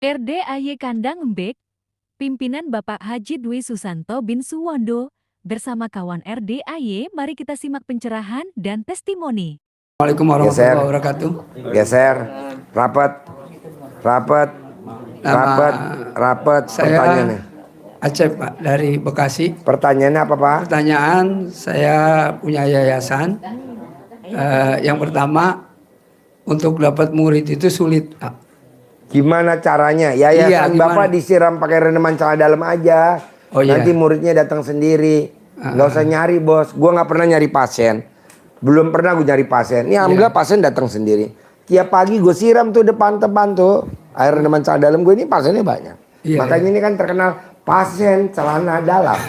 RDAY Kandang Embek, pimpinan Bapak Haji Dwi Susanto bin Suwondo, bersama kawan RDAY, mari kita simak pencerahan dan testimoni. Assalamualaikum warahmatullahi wabarakatuh. Geser, rapat, Saya pertanyaannya. Acep Pak dari Bekasi. Pertanyaannya apa Pak? Pertanyaan, saya punya yayasan. Yang pertama, untuk dapat murid itu sulit Pak. Gimana caranya? Yayasan Iya, Bapak disiram pakai rendeman celana dalam aja. Oh, iya. Nanti muridnya datang sendiri. Nggak usah nyari bos. Gua nggak pernah nyari pasien. Belum pernah gue nyari pasien. Ini alhamdulillah pasien datang sendiri. Tiap pagi gue siram tuh depan tuh air rendeman celana dalam gue, ini pasiennya banyak. Iya, Makanya ini kan terkenal pasien celana dalam.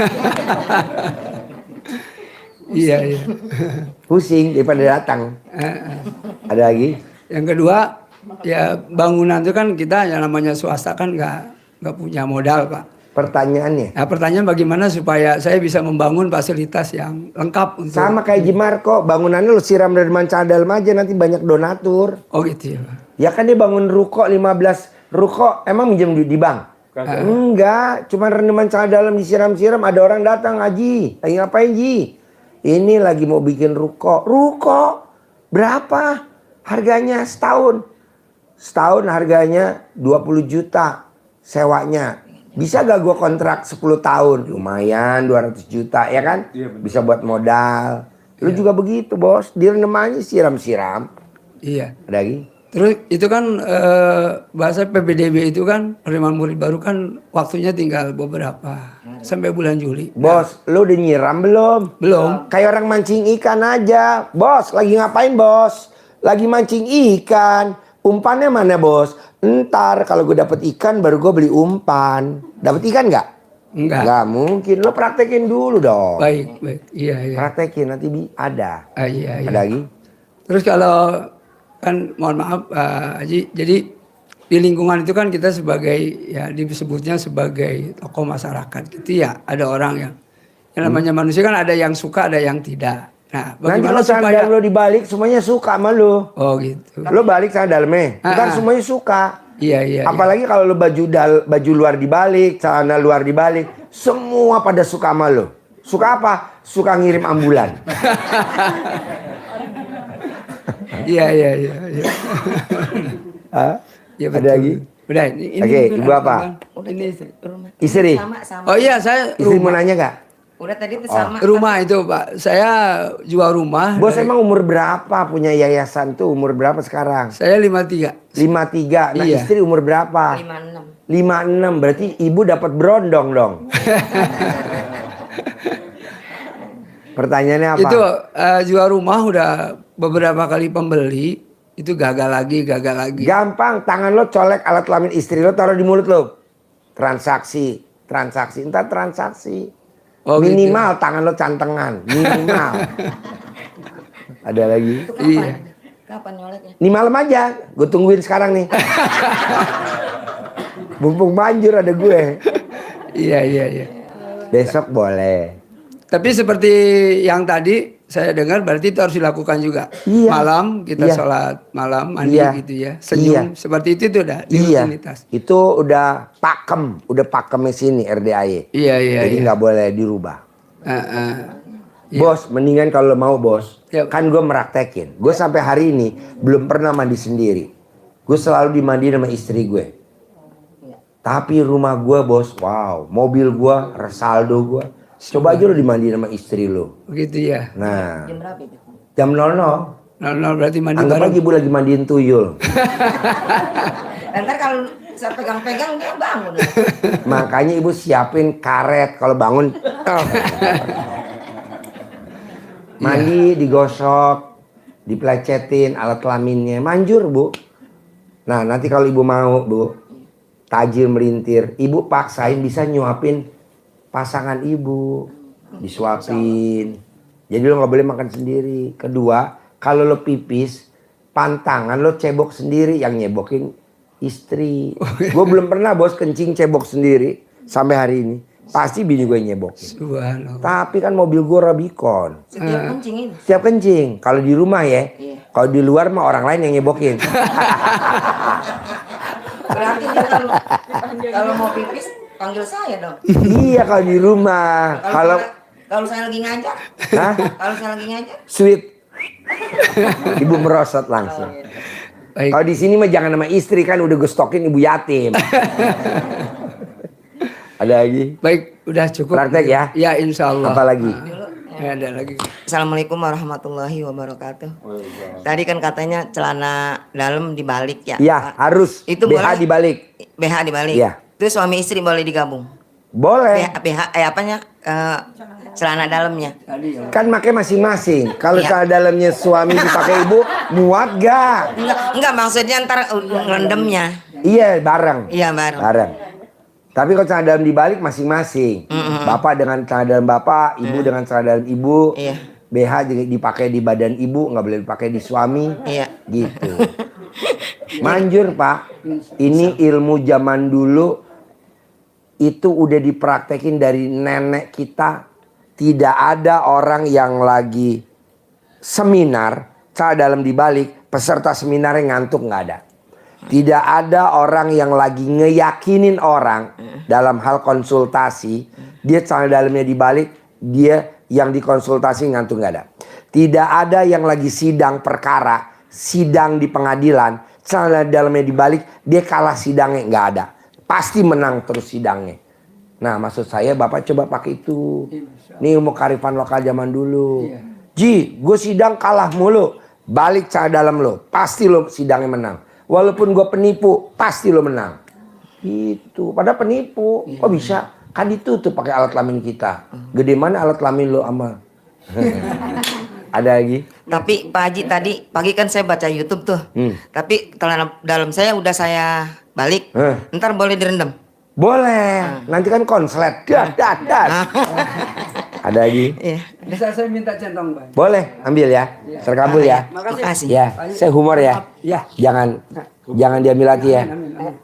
Iya. Pusing daripada datang. Ada lagi? Yang kedua, ya bangunan itu kan kita yang namanya swasta kan nggak punya modal Pak. Pertanyaannya. Nah pertanyaan bagaimana supaya saya bisa membangun fasilitas yang lengkap untuk. Sama kayak Jimarko, bangunannya lu siram dari manca dalam aja, nanti banyak donatur. Oh gitu ya Pak. Ya kan dia bangun ruko 15 ruko, emang minjem duit di bank? Enggak, cuma rendeman celana dalam disiram-siram, ada orang datang, Haji, lagi ngapain Ji? Ini lagi mau bikin ruko. Ruko berapa harganya setahun? Setahun harganya 20 juta sewanya. Bisa gak gue kontrak 10 tahun? Lumayan 200 juta ya kan? Iya, bisa buat modal. Lu juga begitu bos, direndemannya siram-siram. Iya. Ada lagi? Terus itu kan bahasa PPDB itu kan penerimaan murid baru kan waktunya tinggal beberapa sampai bulan Juli. Bos, lu udah nyiram belum? Belum. Kayak orang mancing ikan aja. Bos, lagi ngapain bos? Lagi mancing ikan. Umpannya mana bos? Ntar kalau gue dapet ikan baru gue beli umpan. Dapet ikan nggak? Enggak. Nggak mungkin. Lo praktekin dulu dong. Baik. Iya. Praktekin nanti ada. Iya. Ada lagi? Terus kalau kan mohon maaf Pak Haji, jadi di lingkungan itu kan kita sebagai ya disebutnya sebagai tokoh masyarakat gitu ya. Ada orang yang namanya manusia kan ada yang suka ada yang tidak. Nah, bagaimana nanti supaya lo dibalik semuanya suka sama lo. Oh gitu. Lo balik sana dalamnya, ntar semuanya suka. Iya. Apalagi kalau lo baju luar dibalik, celana luar dibalik, semua pada suka sama lo. Suka apa? Suka ngirim ambulan. Iya. Ya, Ada lagi? Udah, ini Oke, ibu apa? Ini Istri. sama. Oh iya, saya Istri mau nanya gak? Udah tadi itu sama. rumah itu Pak. Saya jual rumah. Bos emang umur berapa punya yayasan tuh? Umur berapa sekarang? Saya 53. 53. Nah Iya. istri umur berapa? 56. 56. Berarti ibu dapat berondong dong. Pertanyaannya apa? Itu jual rumah udah beberapa kali pembeli. Itu gagal lagi. Gampang, tangan lo colek alat kelamin istri lo, taruh di mulut lo. Transaksi. Entar transaksi. Oh, minimal gitu. tangan lo cantengan, minimal. Ada lagi? Itu kapan? Iya. Kapan nyoleknya? Ini malam aja, gue tungguin sekarang nih. Mumpung manjur ada gue. Iya. Besok boleh. Tapi seperti yang tadi saya dengar berarti itu harus dilakukan juga. Iya. Malam kita Iya. sholat malam mandi Iya. gitu ya. Senyum Iya. seperti itu udah di Iya, rutinitas. itu udah pakemnya sini RDAY. Iya. Jadi nggak boleh dirubah. Iya. Bos, mendingan kalau mau bos, Ya. kan gue meraktekin. Gue sampai hari ini belum pernah mandi sendiri. Gue selalu dimandiin sama istri gue. Tapi rumah gue bos, wow, mobil gue, resaldo gue. Coba aja lo dimandiin sama istri lo. Begitu ya. Nah, Jam berapa itu? jam 00. Nah, berarti mandi Anggap bareng. aja ibu lagi mandiin tuyul. Ntar kalau saya pegang-pegang dia bangun. Makanya ibu siapin karet kalau bangun. Mandi, digosok, diplecetin alat kelaminnya. Manjur bu. Nah nanti kalau ibu mau bu, tajir melintir, ibu paksain bisa nyuapin pasangan ibu. Disuapin. Jadi lo gak boleh makan sendiri. Kedua, kalau lo pipis, pantangan lo cebok sendiri, yang nyebokin istri. Gue belum pernah bos kencing cebok sendiri sampai hari ini. Pasti bini gue nyebokin. Subhanallah. Tapi kan mobil gue Rubicon. Setiap kencing ini. Setiap kencing. Kalau di rumah ya. Iya. Kalau di luar mah orang lain yang nyebokin. Berarti dia kalau mau pipis panggil saya dong. Iya kalau di rumah. Kalau saya lagi ngajar. Hah? Kalau saya lagi ngajar. Sweet. Ibu merosot langsung. Baik. Kalau di sini mah jangan sama istri kan udah gue stokin ibu yatim. Ada lagi? Baik, udah cukup. Praktek ya? Ya, insya Allah. Apa lagi? Ya, ada lagi. Assalamualaikum warahmatullahi wabarakatuh. Tadi kan katanya celana dalam dibalik ya. Iya, harus. Itu BH boleh? dibalik. BH dibalik. Iya. Itu suami istri boleh digabung. Boleh. Apanya? Celana dalamnya. Kan pakai masing-masing. Kalau Iya. celana dalamnya suami dipakai ibu, muat gak? Enggak maksudnya ntar ngerendamnya. Iya, bareng. Iya bareng. Bareng. Tapi kalau celana dalam dibalik masing-masing. Bapak dengan celana dalam bapak, ibu dengan celana dalam ibu. Iya. BH dipakai di badan ibu, nggak boleh dipakai di suami. Iya. Gitu. Manjur Pak. Ini ilmu zaman dulu itu udah dipraktekin dari nenek kita. Tidak ada orang yang lagi seminar celana dalam dibalik, peserta seminarnya ngantuk, nggak ada. Tidak ada orang yang lagi ngeyakinin orang dalam hal konsultasi, dia celana dalamnya dibalik, dia yang dikonsultasi ngantuk, nggak ada. Tidak ada yang lagi sidang perkara, sidang di pengadilan, celana dalamnya dibalik, dia kalah sidangnya, nggak ada. Pasti menang terus sidangnya. Nah, maksud saya Bapak coba pakai itu. Ini ilmu kearifan lokal zaman dulu. Ji, gue sidang kalah mulu. Balik celana dalam lo, pasti lo sidangnya menang. Walaupun gue penipu, pasti lo menang. Gitu. Padahal penipu, kok bisa? Kan ditutup pakai alat kelamin kita. Gede mana alat kelamin lo ama? Ada lagi? Tapi Pak Haji tadi pagi kan saya baca YouTube tuh. Tapi celana dalam saya udah saya balik. Ntar boleh direndam. Boleh. Nanti kan konslet. Das. Ada lagi? Iya. Bisa saya minta centong, Bang? Boleh, ambil ya. Terkabul ya. Makasih. Ya, saya humor ya. Ya. Jangan diambil lagi ya.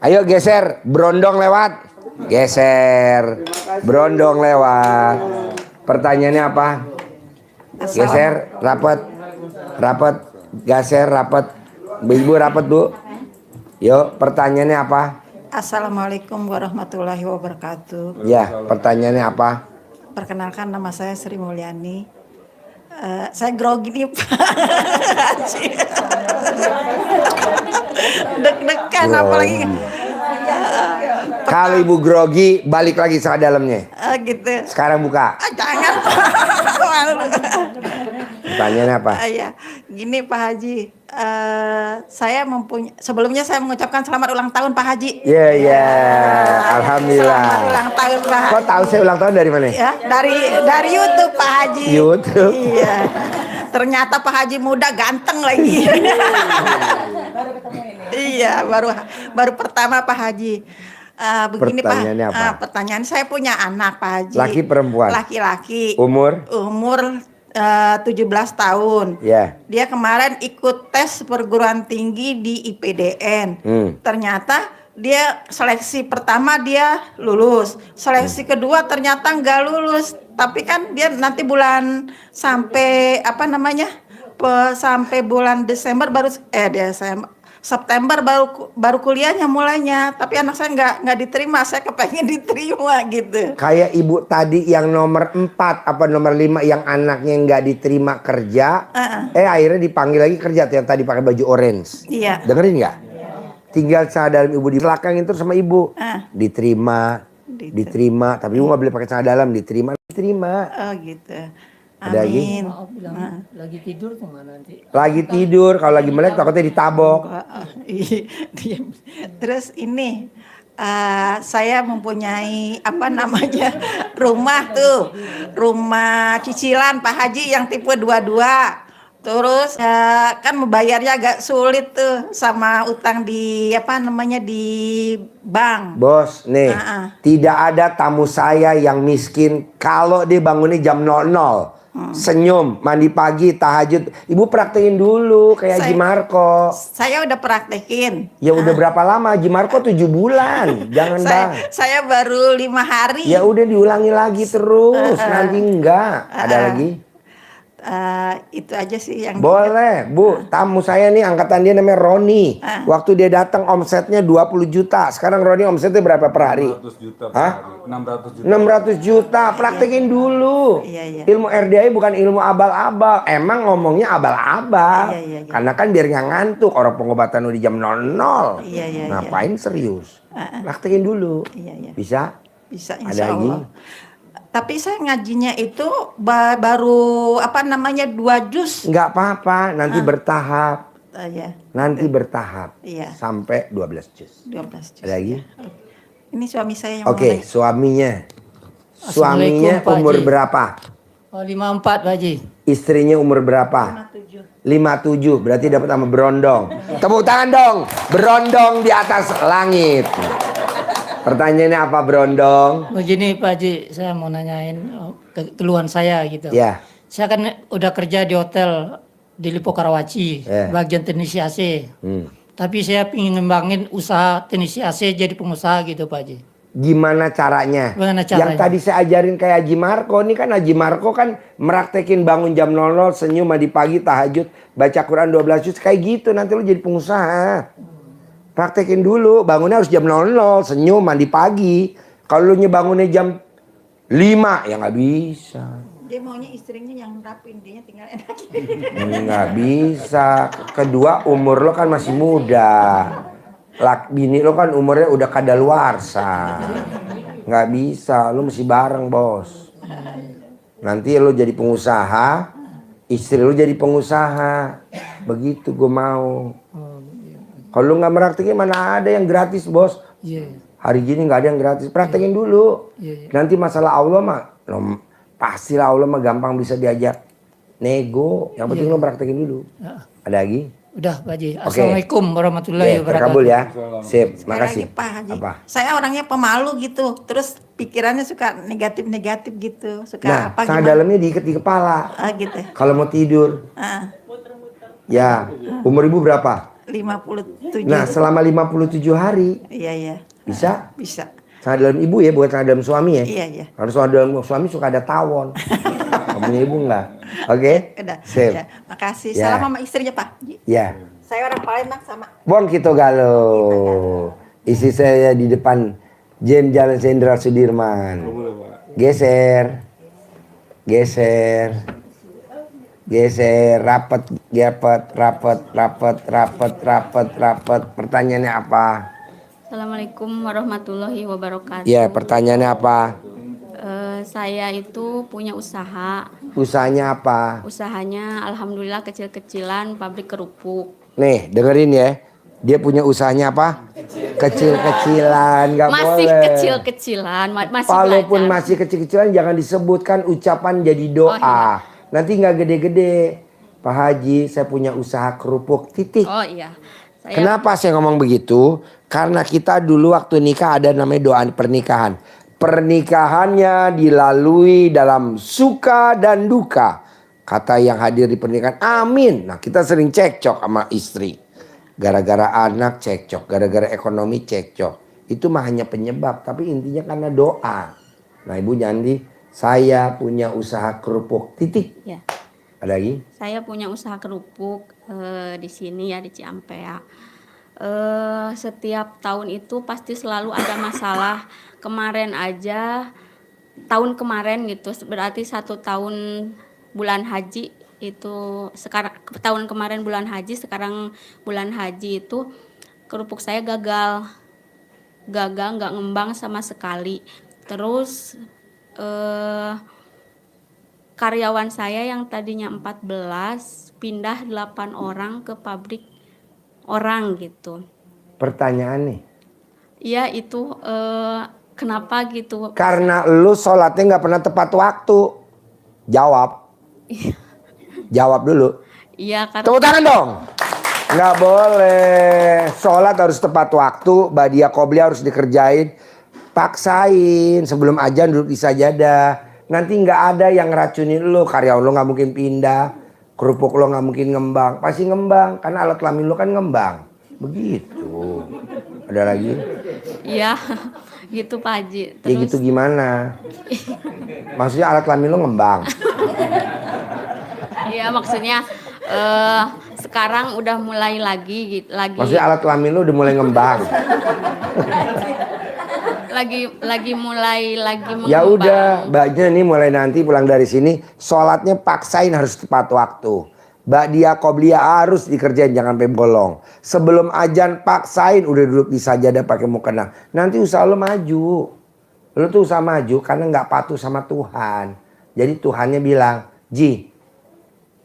Ayo geser, berondong lewat. Geser. Berondong lewat. Pertanyaannya apa? Geser, rapat. Geser, rapat. Ibu rapat, Bu. Yuk, pertanyaannya apa? Assalamualaikum warahmatullahi wabarakatuh. Ya, pertanyaannya apa? Perkenalkan nama saya Sri Mulyani. Saya grogi nih Pak. Deg-degan apalagi. Kalau ibu grogi, balik lagi celana dalamnya. Gitu. Sekarang buka. Jangan Pak. Malu. Pertanyaannya apa? Ya, gini Pak Haji. Sebelumnya saya mengucapkan selamat ulang tahun Pak Haji. Iya. Alhamdulillah. Selamat ulang tahun Pak Haji. Kok tahu saya ulang tahun dari mana? Ya, dari YouTube Pak Haji. YouTube. Iya. Ternyata Pak Haji muda ganteng lagi. Iya, baru pertama Pak Haji. Begini Pertanyaannya Pak. apa? Pertanyaan saya punya anak Pak Haji. Laki perempuan? Laki-laki. Umur? Umur 17 tahun. Ya. Dia kemarin ikut tes perguruan tinggi di IPDN. Ternyata dia seleksi pertama dia lulus, seleksi kedua ternyata nggak lulus. Tapi kan dia nanti bulan sampai sampai bulan Desember September baru kuliahnya mulainya. Tapi anak saya nggak diterima. Saya kepengen diterima gitu. Kayak ibu tadi yang nomor 4 apa nomor 5 yang anaknya nggak diterima kerja, akhirnya dipanggil lagi kerja tuh yang tadi pakai baju orange. Iya. Dengerin nggak? Tinggal celana dalam ibu di belakangin terus sama ibu. Diterima, tapi ibu nggak boleh pakai celana dalam, diterima. Oh gitu. Ada lagi? Amin. Lagi tidur tuh nggak nanti? Lagi tidur, kalau lagi melek takutnya ditabok. Diam. Terus ini saya mempunyai rumah cicilan Pak Haji yang tipe 22. Terus kan membayarnya agak sulit tuh sama utang di bank. Bos, nih, tidak ada tamu saya yang miskin kalau dia bangunnya jam 00. Senyum, mandi pagi, tahajud. Ibu praktekin dulu kayak Haji Marco. Saya udah praktekin. Ya udah berapa lama? Haji Marco 7 bulan. Jangan bang. Saya baru 5 hari. Ya udah diulangi lagi terus. Nanti enggak. Ada lagi? Itu aja sih yang Boleh, Bu. Tamu saya nih angkatan dia namanya Roni. Waktu dia datang omsetnya 20 juta. Sekarang Roni omsetnya berapa per hari? 600 juta per Hah? hari. 600 juta. 600 juta. Praktekin dulu. Iya. Ilmu RDI bukan ilmu abal-abal. Emang ngomongnya abal-abal. Iya. Karena kan biar nggak ngantuk. Orang pengobatan udah jam 00. Iya. Ngapain serius? Praktekin dulu. Iya. Bisa? Bisa, Ada insya lagi? Allah. Tapi saya ngajinya itu baru 2 juz. Nggak apa-apa. Nanti bertahap. Ya, Nanti bertahap. Iya. Sampai 12 juz. 12 juz. Ada lagi? Ini suami saya yang Oke, mau suaminya. Suaminya Assalamualaikum, Pak umur Haji. berapa? Oh, 54 Pak Haji. Istrinya umur berapa? 57. Berarti dapat sama berondong. Tepuk tangan dong. Berondong di atas langit. Pertanyaannya apa berondong? Begini Pak Haji, saya mau nanyain keluhan saya gitu. Ya. Saya kan udah kerja di hotel di Lipo Karawaci, bagian teknisi AC. Tapi saya ingin ngembangin usaha teknisi AC jadi pengusaha gitu Pak Haji. Gimana caranya? Gimana caranya? Yang tadi saya ajarin kayak Haji Marco. Ini kan Haji Marco kan meraktekin bangun jam 00, senyum mandi pagi, tahajud, baca Quran 12 juz. Kayak gitu nanti lu jadi pengusaha. Praktekin dulu, bangunnya harus jam 00, senyum, mandi pagi. Kalau lu bangunnya jam 5, ya nggak bisa. Dia maunya istrinya yang rapin, dia tinggal enak. Nggak bisa. Kedua, umur lo kan masih muda. Bini lo kan umurnya udah kadaluarsa. Nggak bisa, lo mesti bareng bos. Nanti lo jadi pengusaha, istri lo jadi pengusaha. Begitu gue mau. Kalau lu nggak meraktekin mana ada yang gratis bos. Iya. Hari gini nggak ada yang gratis. Praktekin dulu. Iya. Nanti masalah Allah mah, pastilah Allah mah gampang bisa diajak nego. Yang penting lo praktekin dulu. Ada lagi? Udah Pak Haji. Assalamualaikum warahmatullahi Ya, wabarakatuh. terkabul ya. Sip, Sekali makasih. lagi, Pak Haji. Apa? Saya orangnya pemalu gitu. Terus pikirannya suka negatif-negatif gitu. Suka Nah, apa setengah gimana. dalamnya diikat di kepala. Gitu. Kalau mau tidur. Ah, Ya, umur ibu berapa? 57. Nah, selama 57 hari. Iya. Bisa? Bisa. Setengah dalam ibu ya, bukan setengah dalam suami ya. Iya. Harus setengah dalam suami suka ada tawon. Kamunya ibu enggak? Oke? Udah. Sip. Ya, makasih. Ya. Salam sama istrinya, Pak. Ya. Saya orang Palembang sama. Bong Kito Galo. Istri saya di depan Jem Jalan Jenderal Sudirman. Geser. Rapat. Pertanyaannya apa? Assalamualaikum warahmatullahi wabarakatuh. Ya, pertanyaannya apa? Saya itu punya usaha. Usahanya apa? Usahanya alhamdulillah kecil-kecilan, pabrik kerupuk. Nih, dengerin ya. Dia punya usahanya apa? Kecil-kecilan, nggak boleh. Masih kecil-kecilan, masih Walaupun belajar. masih kecil-kecilan jangan disebutkan ucapan jadi doa. Oh, iya. Nanti nggak gede-gede. Pak Haji, saya punya usaha kerupuk, titik. Oh iya. Kenapa saya ngomong begitu? Karena kita dulu waktu nikah ada namanya doa pernikahan. Pernikahannya dilalui dalam suka dan duka. Kata yang hadir di pernikahan, amin. Nah, kita sering cekcok sama istri. Gara-gara anak cekcok, gara-gara ekonomi cekcok. Itu mah hanya penyebab, tapi intinya karena doa. Nah, Ibu Jandi, saya punya usaha kerupuk, titik. Ya. Ada lagi? Saya punya usaha kerupuk di sini ya di Ciampea. Setiap tahun itu pasti selalu ada masalah. Kemarin aja, tahun kemarin gitu, berarti 1 tahun bulan haji itu sekarang tahun kemarin bulan haji, sekarang bulan haji itu kerupuk saya gagal nggak ngembang sama sekali. Terus karyawan saya yang tadinya 14 pindah 8 orang ke pabrik orang gitu. Pertanyaan nih. Iya itu kenapa gitu? Karena lu sholatnya nggak pernah tepat waktu. Jawab. Jawab dulu. Iya karena Tepuk tangan dong. Nggak boleh. Sholat harus tepat waktu. Badiah qobliyah harus dikerjain. Paksain. Sebelum ajan duduk di sajadah. Nanti nggak ada yang ngeracunin lu. Karyawan lu nggak mungkin pindah. Kerupuk lu nggak mungkin ngembang. Pasti ngembang. Karena alat kelamin lu kan ngembang. Begitu. Ada lagi? iya gitu Pak Haji. Ya Terus gitu gimana? Maksudnya alat kelamin lu ngembang. Iya maksudnya sekarang udah mulai lagi gitu, Maksudnya alat kelamin lu udah mulai ngembang. lagi mulai mengembang. Ya udah, Mbaknya nih mulai nanti pulang dari sini, sholatnya paksain harus tepat waktu. Mbak dia qobliyah harus dikerjain, jangan sampai bolong. Sebelum ajan paksain udah duduk di sajadah pakai mukena. Nanti usaha lo maju. Lo tuh usaha maju karena nggak patuh sama Tuhan. Jadi Tuhannya bilang, Ji,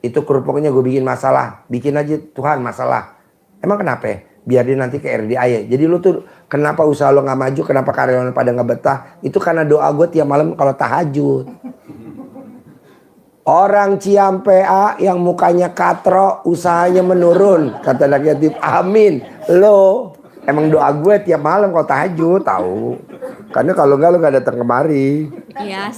itu kerupuknya gue bikin masalah. Bikin aja Tuhan masalah. Emang kenapa? Biar dia nanti ke RDAY. Jadi lo tuh kenapa usaha lo nggak maju, kenapa karyawan pada nggak betah? Itu karena doa gue tiap malam kalau tahajud. Orang Ciampea yang mukanya katro, usahanya menurun. Kata anak yatim, amin. Lo, emang doa gue tiap malam kalau tahajud, tahu. Karena kalau enggak lo gak datang kemari. Iya,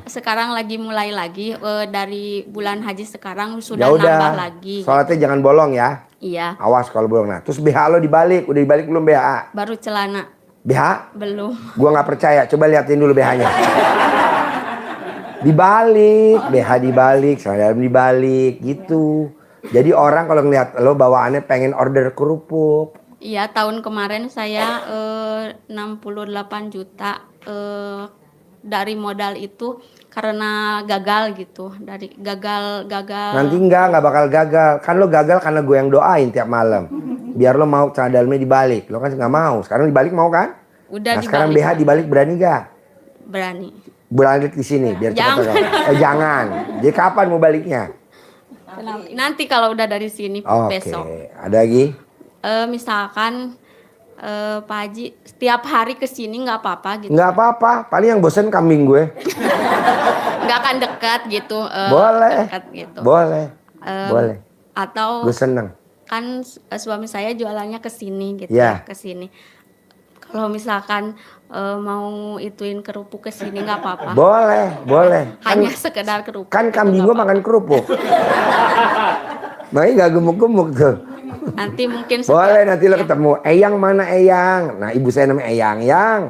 sekarang lagi mulai lagi dari bulan haji sekarang Ya sudah udah, nambah lagi. sholatnya jangan bolong ya. Iya, Awas kalau bolong. Nah, terus BH lo dibalik, udah dibalik belum BH? baru celana BH? belum. Gua nggak percaya, coba liatin dulu BH-nya. Dibalik, BH dibalik, celana dalam dibalik, gitu. Jadi orang kalau ngeliat lo bawaannya pengen order kerupuk. Iya, tahun kemarin saya 68 juta dari modal itu karena gagal gitu. Dari gagal. Nanti nggak bakal gagal. Kan lo gagal karena gue yang doain tiap malam. Biar lo mau celana dalamnya dibalik. Lo kan nggak mau. Sekarang dibalik mau kan? Udah Nah sekarang dibalik. BH dibalik berani gak? Berani. Balik di sini biar cepat. Jangan. Jadi kapan mau baliknya? Nanti kalau udah dari sini besok. Oke. Ada lagi? Misalkan Pak Haji setiap hari ke sini nggak apa-apa gitu. Nggak apa-apa. Paling yang bosen kambing gue. Nggak akan dekat gitu. Boleh. Dekat gitu. Boleh. Boleh. Atau Gue seneng. kan suami saya jualannya ke sini gitu Ya. ya, ke sini. Kalau misalkan mau ituin kerupuk ke sini nggak apa-apa. Boleh. Hanya sekedar kerupuk. Kan gitu, kambing nggak gue makan kerupuk. Makanya nggak gemuk-gemuk tuh. Nanti mungkin Boleh nanti lo ketemu. Eyang mana Eyang? Nah ibu saya namanya Eyang. Yang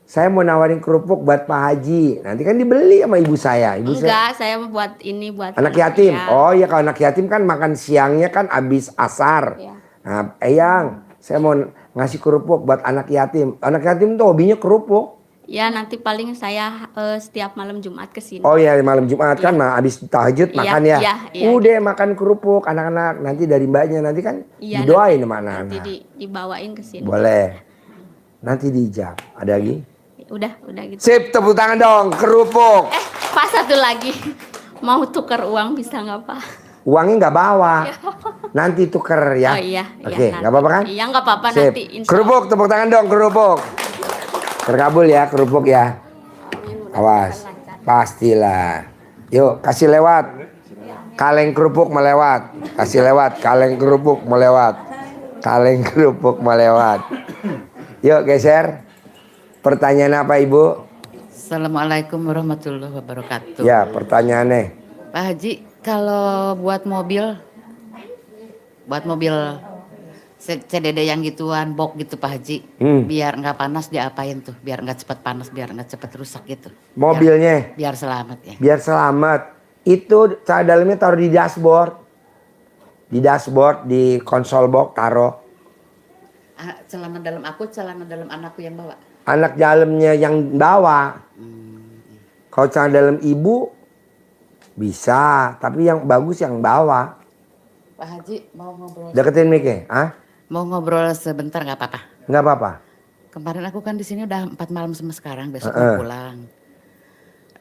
saya mau nawarin kerupuk buat Pak Haji. Nanti kan dibeli sama ibu saya. Enggak, saya buat ini buat Anak yatim. saya. Oh ya kalau anak yatim kan makan siangnya kan abis asar. Iya. Nah Eyang, saya mau ngasih kerupuk buat anak yatim. Anak yatim tuh hobinya kerupuk. Ya nanti paling saya setiap malam Jumat ke sini. Oh ya malam Jumat kan mah abis tahajud Iya, makan ya. iya, Udah makan kerupuk anak-anak. Nanti dari mbaknya nanti kan Iya, didoain sama Nanti anak-anak. dibawain ke sini. Boleh. Nanti dijawab. Ada lagi? Udah gitu. Sip, tepuk tangan dong. Kerupuk. Pak satu lagi. Mau tukar uang bisa nggak Pak? Uangnya nggak bawa. Nanti tuker ya. Oh iya. Oke, nanti. nggak apa-apa kan? Iya nggak apa-apa Sip. nanti. Insya Kerupuk, tepuk tangan dong. Kerupuk. Terkabul ya kerupuk ya. Awas. Pastilah. Yuk, kasih lewat. Kaleng kerupuk melewat. Kasih lewat. Kaleng kerupuk melewat. Kaleng kerupuk melewat. Yuk, geser. Pertanyaan apa Ibu? Assalamualaikum warahmatullahi wabarakatuh. Ya, pertanyaannya. Pak Haji, kalau buat mobil CDD yang gituan, box gitu Pak Haji, biar nggak panas diapain tuh? Biar nggak cepat panas, biar nggak cepat rusak gitu. Mobilnya. Biar selamat ya. Biar selamat. Itu cara dalamnya taruh di dashboard. Di dashboard, di konsol box taruh. Celana dalam aku, celana dalam anakku yang bawa. Anak dalamnya yang bawa. Kalau celana dalam ibu bisa, tapi yang bagus yang bawa. Pak Haji mau ngobrol. Deketin mic-nya, Mau ngobrol sebentar nggak apa-apa? Nggak apa-apa. Kemarin aku kan di sini udah 4 malam sama sekarang, besok mau pulang.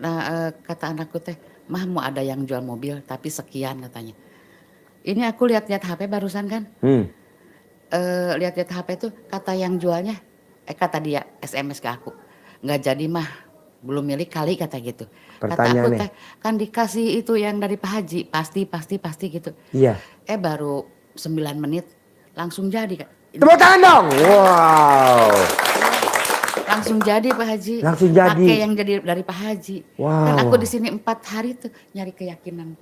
Nah kata anakku teh, mah mau ada yang jual mobil tapi sekian katanya. Ini aku lihat-lihat HP barusan kan. Lihat-lihat HP tuh kata yang jualnya, kata dia SMS ke aku. Nggak jadi mah, belum milik kali kata gitu. Kata aku teh, kan dikasih itu yang dari Pak Haji, pasti gitu. Iya. Baru 9 menit langsung jadi Kak. Tepuk tangan dong. Wow. Langsung jadi Pak Haji. Langsung jadi. Pakai yang jadi dari Pak Haji. Wow. Kan aku di sini 4 hari tuh nyari keyakinan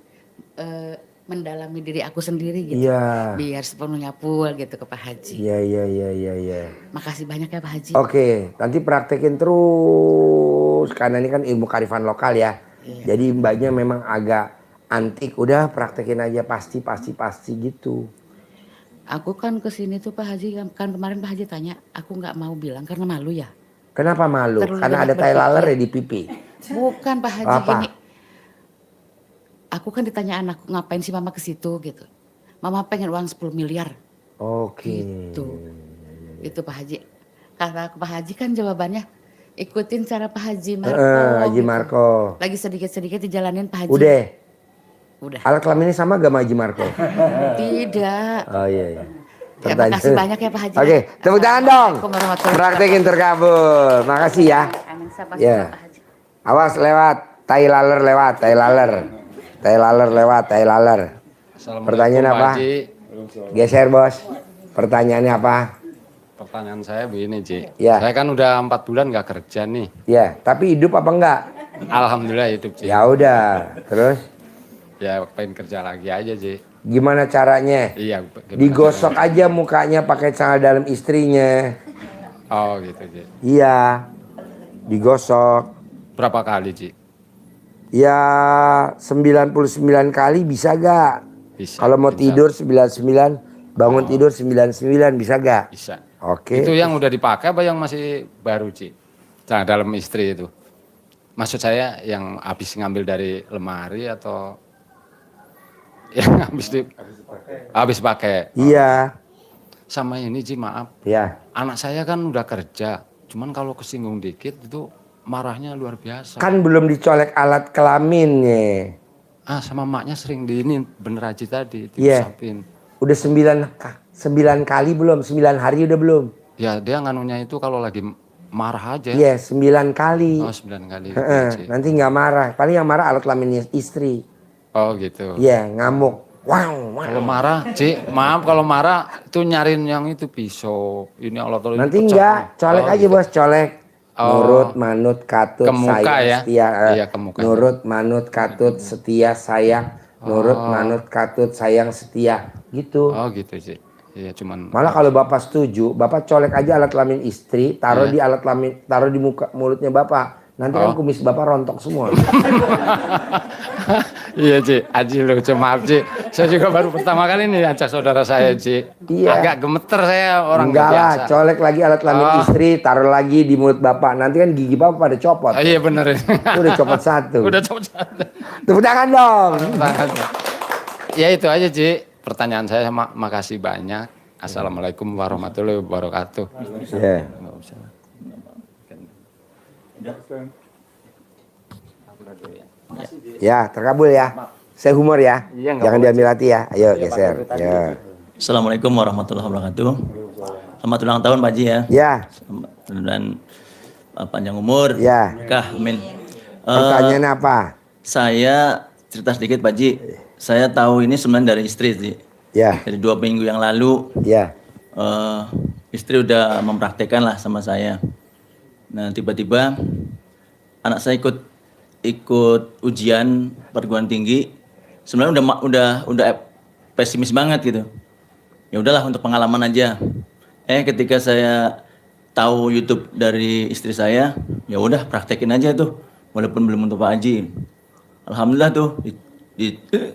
mendalami diri aku sendiri gitu. Iya. Biar sepenuhnya full gitu ke Pak Haji. Iya. Makasih banyak ya Pak Haji. Oke, nanti praktekin terus karena ini kan ilmu kearifan lokal ya. Iya. Jadi mbaknya memang agak antik, udah praktekin aja pasti gitu. Aku kan kesini tuh Pak Haji, kan kemarin Pak Haji tanya, aku nggak mau bilang karena malu ya. Kenapa malu? Terlalu Karena banyak ada tai laler berpikir. ya di pipi. Bukan Pak Haji, Apa? gini. Aku kan ditanya anakku ngapain sih mama ke situ gitu. Mama pengen uang 10 miliar. Oke. Gitu. Itu Pak Haji. Kata Pak Haji kan jawabannya ikutin cara Pak Haji Marko. Haji gitu. Marko. Lagi sedikit-sedikit dijalanin Pak Haji. Udah. Alat kelaminnya sama gak sama Haji Marko? Tidak. Oh iya. Ya, makasih banyak ya Pak Haji. Oke, tepuk tangan dong. Assalamualaikum warahmatullahi Praktekin terkabul. Makasih ya. Amin, sama Ya. Pak Haji. Awas lewat, tai laler lewat, tai laler. Tai laler lewat, tai laler. Pertanyaan apa? Geser bos. Pertanyaannya apa? Pertanyaan saya begini, Ci. Ya. Saya kan udah 4 bulan nggak kerja nih. Ya, tapi hidup apa enggak? Alhamdulillah hidup, Ci. Ya udah. Terus Ya pengen kerja lagi aja, Ci. gimana caranya? Iya. Digosok aja mukanya pakai celana dalam istrinya. Oh gitu, Ci. Iya. Digosok. Berapa kali, Ci? Ya 99 kali bisa gak? Bisa. Kalau mau insya tidur 99, bangun tidur 99 bisa gak? Bisa. Oke. Itu yang udah dipakai apa yang masih baru, Ci? Nah, dalam istri itu. Maksud saya yang habis ngambil dari lemari atau yang habis pakai. Iya. Sama ini, Ci, maaf. Ya. Anak saya kan udah kerja. Cuman kalau kesinggung dikit itu marahnya luar biasa. Kan belum dicolek alat kelaminnya. Sama maknya sering ini bener Haji tadi Iya. diusapin. Udah 9 kali belum? 9 hari udah belum? Ya dia nganunya itu kalau lagi marah aja. Iya 9 kali. Oh 9 kali. Heeh, Ci. nanti nggak marah. Paling yang marah alat kelaminnya istri. Oh gitu. Iya ngamuk. Wow, wow. Kalau marah, Ci, maaf kalau marah itu nyariin yang itu pisau. Ini Allah tolong. Nanti enggak, colek aja gitu. bos, colek. Oh. Nurut, manut, katut, Ke muka sayang, ya? setia. Iya, ke muka. Nurut, manut, katut, setia, sayang. Nurut, manut, katut, sayang, setia. Gitu. Oh gitu, Ci. Iya cuman. Malah kalau bapak setuju, bapak colek aja alat kelamin istri, taruh Iya. di alat kelamin, taruh di muka mulutnya bapak. Nanti kan kumis bapak rontok semua. Iya, Ci. Haji lucu, maaf, Ci. Saya juga baru pertama kali nih ajak saudara saya, Ci. Iya. Agak gemeter saya orang Enggak lah, biasa. colek lagi alat kelamin istri, taruh lagi di mulut bapak. Nanti kan gigi bapak pada copot. Oh, iya bener. Udah copot satu. Udah copot satu. Tepuk tangan dong. Ya itu aja, Ci. Pertanyaan saya makasih banyak. Assalamualaikum warahmatullahi wabarakatuh. Ya. Ya, terkabul ya. Saya humor ya. Iya, nggak Jangan apa-apa, diambil hati ya. Ayo geser. Ya. Assalamualaikum warahmatullahi wabarakatuh. Selamat ulang tahun Pak Haji ya. Ya, Dan panjang umur. Ya. Berkah, amin. pertanyaannya apa? Saya cerita sedikit Pak Haji. Saya tahu ini sebenarnya dari istri sih. Ya, Dari 2 minggu yang lalu ya. istri udah mempraktekkan lah sama saya. Nah tiba-tiba anak saya ikut ujian perguruan tinggi. Sebenarnya udah pesimis banget gitu. Ya udahlah untuk pengalaman aja. Ketika saya tahu YouTube dari istri saya, ya udah praktekin aja tuh, walaupun belum untuk Pak Haji. Alhamdulillah tuh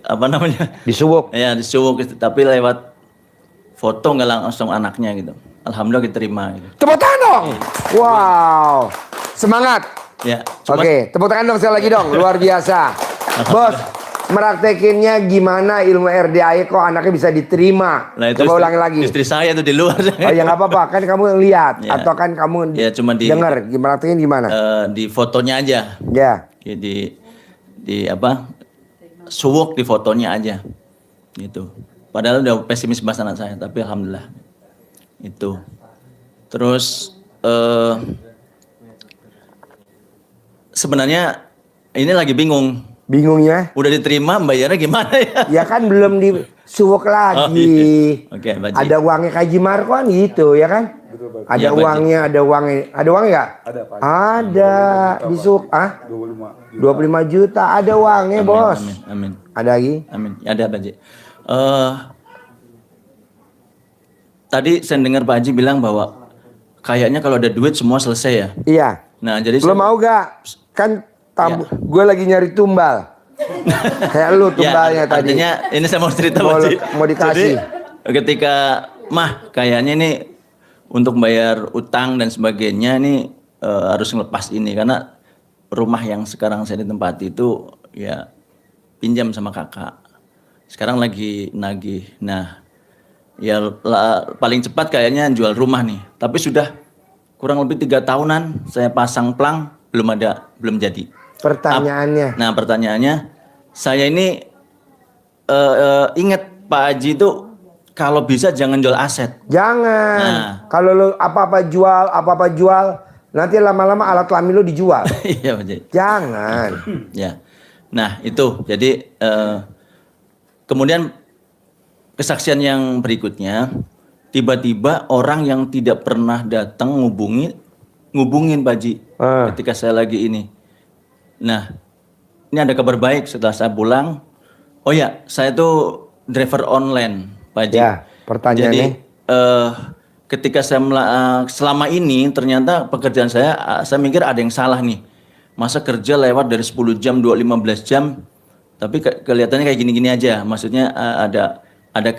apa namanya? Disuwuk. Ya disuwuk, tapi lewat foto nggak langsung anaknya gitu. Alhamdulillah diterima. Gitu. Tepuk tangan dong. Wow. Semangat. Ya. Oke, tepuk tangan dong sekali lagi dong. Luar biasa. Bos, meraktekinnya gimana ilmu RDAE kok anaknya bisa diterima? Nah, itu Coba ulangi lagi. Istri saya tuh di luar. Oh ya nggak apa-apa, kan kamu lihat Ya. atau kan kamu Ya, cuma dengar gimana praktekin gimana? Di fotonya aja. Ya. Ya, di apa? Suwuk di fotonya aja. Gitu. Padahal udah pesimis banget anak saya, tapi alhamdulillah. Itu. Terus sebenarnya ini lagi bingung. Bingungnya? Udah diterima, bayarnya gimana ya? Ya kan belum disuwuk lagi. Oh, iya. Oke, Pak Haji. Ada uangnya kayak Haji Marko kan gitu ya kan? Ada Iya, Pak Haji. uangnya, ada uangnya. Ada uang nggak? Ada, Pak. Ada. Disuwuk, 25 juta. Ada uangnya, Amin, bos. Amin, amin. Ada lagi? Amin. Ya, ada Pak Haji. Tadi saya dengar Pak Haji bilang bahwa kayaknya kalau ada duit semua selesai ya. Iya. Nah, jadi Lo mau gak? Kan gue lagi nyari tumbal. Kayak lu tumbalnya Ya, tadi. artinya ini saya mau cerita Mau- Pak Ji. mau dikasih. Jadi ketika mah kayaknya ini untuk bayar utang dan sebagainya ini harus ngelepas ini karena rumah yang sekarang saya ditempati itu ya pinjam sama kakak. Sekarang lagi nagih. Nah, ya paling cepat kayaknya jual rumah nih. Tapi sudah kurang lebih 3 tahunan saya pasang plang belum jadi. Pertanyaannya. Nah pertanyaannya, saya ini ingat Pak Haji itu kalau bisa jangan jual aset. Jangan. Nah. Kalau lu apa-apa jual, nanti lama-lama alat kelamin lu dijual. Iya Pak Haji. Jangan. Ya. Nah itu, jadi kemudian kesaksian yang berikutnya, tiba-tiba orang yang tidak pernah datang ngubungin Pak Haji ketika saya lagi ini. Nah, ini ada kabar baik setelah saya pulang. Oh ya, saya tuh driver online, Pak Haji. Ya, pertanyaannya. Jadi ketika saya selama ini ternyata pekerjaan saya mikir ada yang salah nih. Masa kerja lewat dari 10 jam, 15 jam, tapi kelihatannya kayak gini-gini aja. Maksudnya ada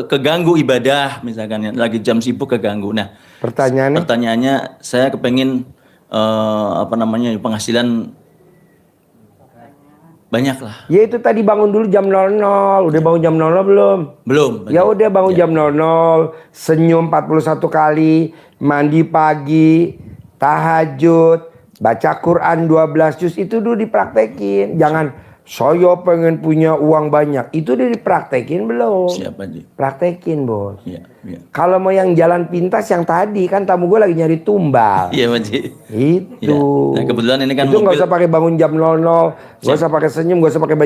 keganggu ibadah misalkan ya, lagi jam sibuk keganggu. Nah, pertanyaannya saya kepengen penghasilan banyak lah. Ya itu tadi bangun dulu jam 00. Udah bangun jam 00 belum? Belum. Ya udah bangun jam 00, senyum 41 kali, mandi pagi, tahajud, baca Quran 12 juz, itu dulu dipraktekin. Jangan saya pengen punya uang banyak. Itu udah dipraktekin belum? Siapa Ji? Praktekin, Bos. Iya, iya. Kalau mau yang jalan pintas yang tadi kan tamu gue lagi nyari tumbal. Iya, Pak Ji. Itu. Nah, kebetulan ini kan itu nggak usah pakai bangun jam 00, nggak usah pakai senyum, nggak usah pakai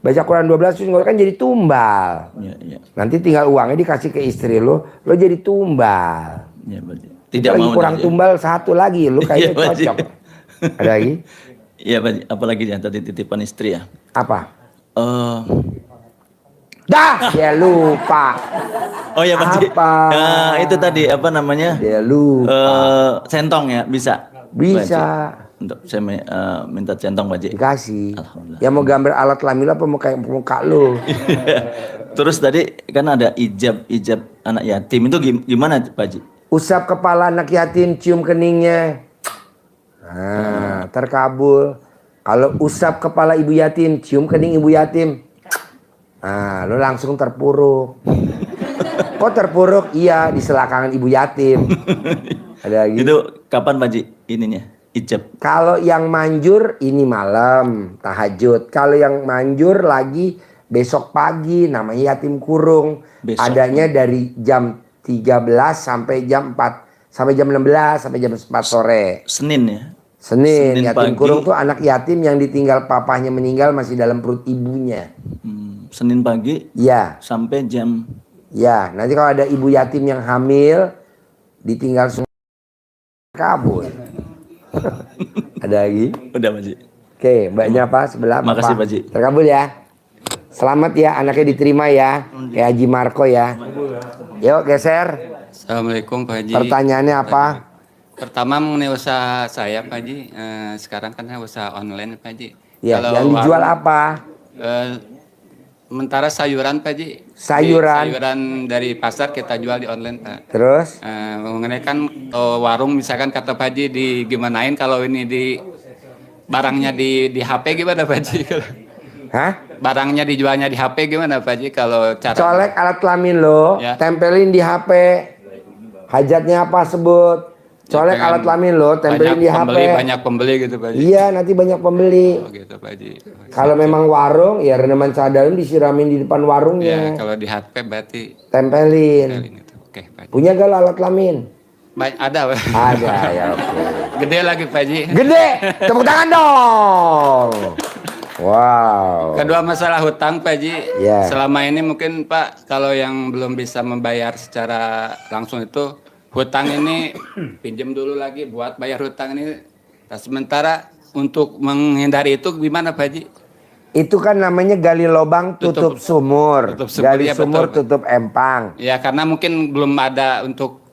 baca Quran 12 juz, kan jadi tumbal. Iya, iya. Nanti tinggal uangnya dikasih ke istri lo jadi tumbal. Iya, Pak Ji. Tidak lagi mau kurang tumbal satu lagi, lu kayaknya Iya, Pak Ji. cocok. Ada lagi? Iya, Pak Ji. Apalagi yang tadi titipan istri ya. Apa? Dah, dia lupa. Oh ya Pak Ji. Apa? Itu tadi apa namanya? Dia lupa. Centong ya, bisa. Bisa. Untuk saya minta centong Pak Ji. Dikasih. Ya mau gambar alat kelamin apa mau kayak muka lu. Terus tadi kan ada ijab anak yatim itu gimana Pak Ji? Usap kepala anak yatim, cium keningnya. Nah, terkabul. Kalau usap kepala ibu yatim, cium kening ibu yatim. Nah, lu langsung terpuruk. Kok terpuruk? Iya, di selangkangan ibu yatim. Ada lagi? Itu kapan Pak Ji ininya? Ijab. Kalau yang manjur ini malam tahajud. Kalau yang manjur lagi besok pagi, namanya yatim kurung. Besok. Adanya dari jam 13 sampai jam 4, sampai jam 16, sampai jam 4 sore. Senin ya. Senin yatim pagi. kurung tuh anak yatim yang ditinggal papahnya meninggal masih dalam perut ibunya. Senin pagi. Ya. Sampai jam. Ya, nanti kalau ada ibu yatim yang hamil ditinggal semua kabur. Ada lagi? Udah Pak Ji. Oke, mbaknya apa? Sebelah Makasih, apa? Pak Ji. Terkabul ya. Selamat ya, anaknya diterima ya. Kayak Haji Marco ya. Yuk geser. Assalamualaikum Pak Haji. Pertanyaannya apa? Pertama mengenai usaha saya Pak Haji. Sekarang kan usaha online Pak Haji. Ya, yang dijual apa? Sementara sayuran Pak Haji. Sayuran. Sayuran dari pasar kita jual di online Pak. Terus? Mengenai kan warung misalkan kata Pak Haji gimanain kalau ini barangnya di HP gimana Pak Haji? Hah? Barangnya dijualnya di HP gimana Pak Haji kalau cara? Colek alat kelamin lo, Ya. tempelin di HP. Hajatnya apa sebut? Colek pengen alat kelamin lo, tempelin di HP. Banyak pembeli gitu Pak Haji. Iya, nanti banyak pembeli. Oh gitu Pak Haji. Kalau memang warung, ya reneman cadalem disiramin di depan Ya, warungnya. kalau di HP berarti Tempelin. itu. Oke, Pak Haji. Punya gak lo alat kelamin? Ada, Pak. Ada ya, oke. Gede lagi, Pak Haji. Gede, tepuk tangan dong. Wow. Kedua masalah hutang, Pak Haji. Ya. Selama ini mungkin Pak, kalau yang belum bisa membayar secara langsung itu, hutang ini pinjam dulu lagi buat bayar hutang ini. Nah, sementara untuk menghindari itu gimana, Pak Haji? Itu kan namanya gali lubang tutup sumur. Tutup sumur, Gali ya, sumur betul, Pak. tutup empang. Ya, karena mungkin belum ada untuk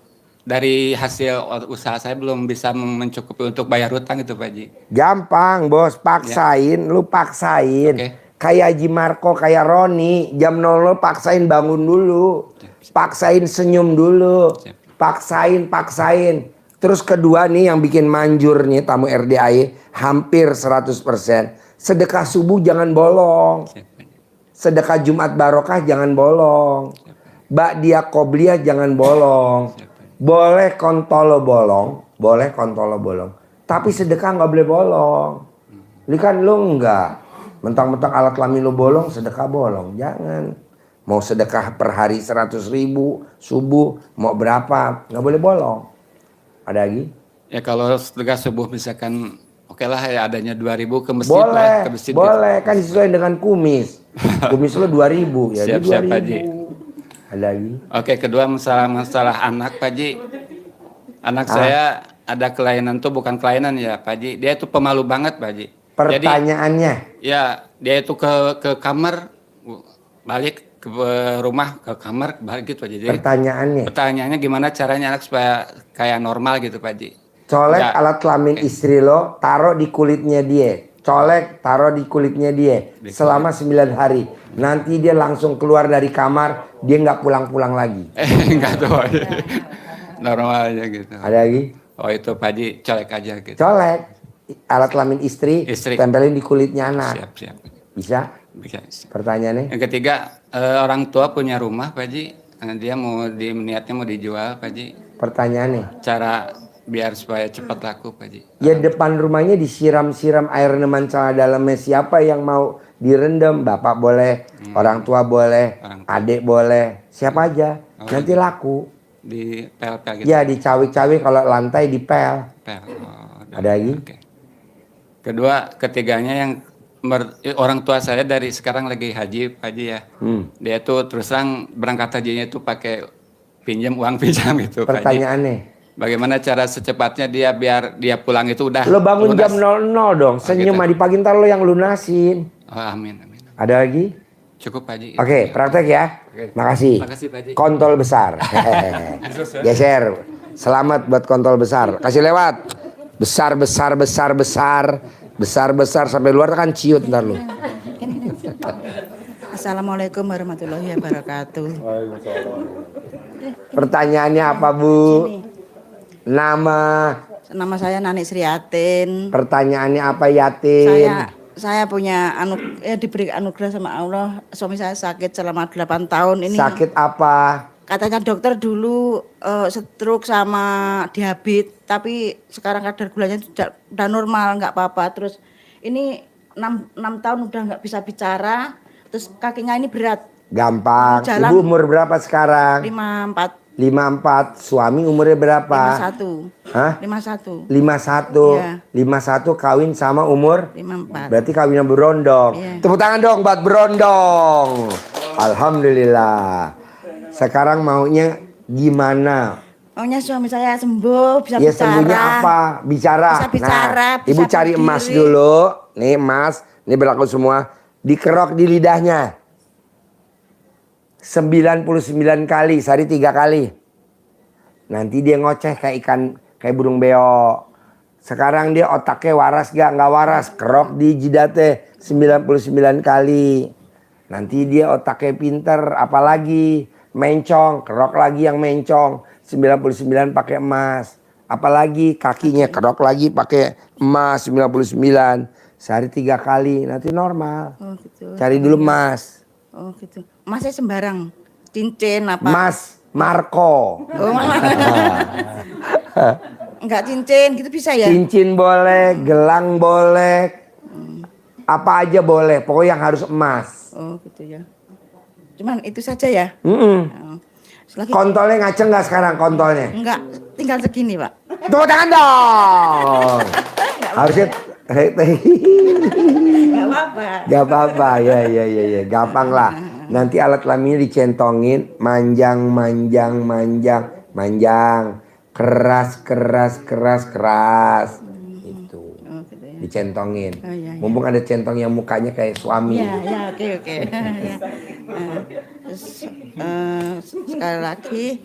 dari hasil usaha saya belum bisa mencukupi untuk bayar hutang itu Pak Haji. Gampang bos, paksain, lu paksain. Oke. Kayak Haji Marco, kayak Roni, jam 00 paksain bangun dulu. Paksain senyum dulu. Paksain. Terus kedua nih yang bikin manjur nih tamu RDAY hampir 100%. Sedekah subuh jangan bolong. Sedekah Jumat Barokah jangan bolong. Ba'diyah Qobliyah jangan bolong. Boleh kontolo bolong. Tapi sedekah nggak boleh bolong. Ini kan lu enggak. Mentang-mentang alat kelamin lu bolong, sedekah bolong. Jangan. Mau sedekah per hari 100.000 subuh, mau berapa, nggak boleh bolong. Ada lagi? Ya kalau sedekah subuh misalkan oke lah ya adanya 2.000 ke masjid Boleh, lah, ke masjid boleh. gitu. Kan disesuaikan dengan kumis. Kumis lu 2.000 ya. Siap, Pak Haji. Ada lagi? Oke, kedua masalah anak Pak Haji. Anak saya ada kelainan tuh bukan kelainan ya Pak Haji. Dia itu pemalu banget Pak Haji. Pertanyaannya? Jadi, ya dia itu ke kamar, balik ke rumah, ke kamar, balik gitu Pak Haji. Jadi, pertanyaannya gimana caranya anak supaya kayak normal gitu Pak Haji. Colek Ya, alat kelamin istri lo, taruh di kulitnya dia. Colek, taruh di kulitnya dia. Selama 9 hari. Nanti dia langsung keluar dari kamar, dia nggak pulang-pulang lagi. Enggak tuh. Normal aja gitu. Ada lagi? Oh itu Pak Haji, colek aja gitu. Colek alat kelamin istri, tempelin di kulitnya anak. Siap. Bisa? Bisa. Pertanyaannya? Yang ketiga, orang tua punya rumah Pak Haji. Dia niatnya mau dijual Pak Haji. Pertanyaannya? Cara biar supaya cepat laku Pak Haji. Ya depan rumahnya disiram-siram air reman celana dalamnya. Siapa yang mau direndam? Bapak boleh, orang tua boleh, adik boleh, siapa aja. Nanti laku. Di pel-pel gitu. Ya dicawik-cawik, kalau lantai dipel. Ada lagi? Okay. Kedua, ketiganya yang orang tua saya dari sekarang lagi haji Pak Haji ya. Dia tuh terus terang berangkat hajinya itu pakai uang pinjam itu Pak Haji. Pertanyaannya? Bagaimana cara secepatnya dia biar dia pulang itu udah Lo bangun lunas. jam 00 dong, senyum gitu. di pagi ntar lo yang lunasin. Oh, amin. Ada lagi? Cukup Pak Haji. Oke, praktek ya. Makasih. Makasih Pak Haji. Kontol besar. Geser. Selamat buat kontol besar. Kasih lewat. Besar sampai luar kan ciut ntar lu. Assalamualaikum warahmatullahi wabarakatuh. Pertanyaannya apa Bu? Nama saya Nani Sriatin. Pertanyaannya apa Yatin? Saya punya diberi anugerah sama Allah. Suami saya sakit selama 8 tahun ini. Sakit apa? Katanya dokter dulu stroke sama diabetes, tapi sekarang kadar gulanya sudah normal, nggak apa-apa. Terus ini 6 tahun udah nggak bisa bicara. Terus kakinya ini berat. Gampang. Jalan. Ibu umur berapa sekarang? 54. 54. Suami umurnya berapa? 51. Hah? 51. 51. Iya. 51 kawin sama umur? 54. Berarti kawinnya berondong. Iya. Tepuk tangan dong buat berondong. Alhamdulillah. Sekarang maunya gimana? Maunya suami saya sembuh, bisa Ya bicara. sembuhnya apa? Bicara. Bisa bicara, Nah, bisa Ibu cari berdiri. emas dulu. Nih emas, ini berlaku semua. Dikerok di lidahnya. 99 kali, sehari 3 kali. Nanti dia ngoceh kayak ikan, kayak burung beo. Sekarang dia otaknya waras gak? Nggak waras. Kerok di jidatnya 99 kali. Nanti dia otaknya pinter, apalagi mencong, kerok lagi yang mencong. 99 pakai emas. Apalagi kakinya kerok lagi pakai emas 99. Sehari 3 kali, nanti normal. Oh gitu. Cari dulu emas. Oh gitu. Masnya sembarang cincin apa? Mas Marco. Oh, enggak cincin gitu bisa ya? Cincin boleh, gelang boleh. Apa aja boleh, pokoknya yang harus emas. Oh gitu ya. Cuman itu saja ya? Kontolnya ngaceng nggak sekarang kontolnya? Enggak, tinggal segini Pak. Tepuk tangan dong. Harusnya Enggak apa-apa. Gak apa-apa, ya, gampang lah. Nanti alat kelaminnya dicentongin, manjang, keras. Itu. dicentongin. Oh, iya, iya. Mumpung ada centong yang mukanya kayak suami. Ya, ya, oke. Ya. Terus, sekali lagi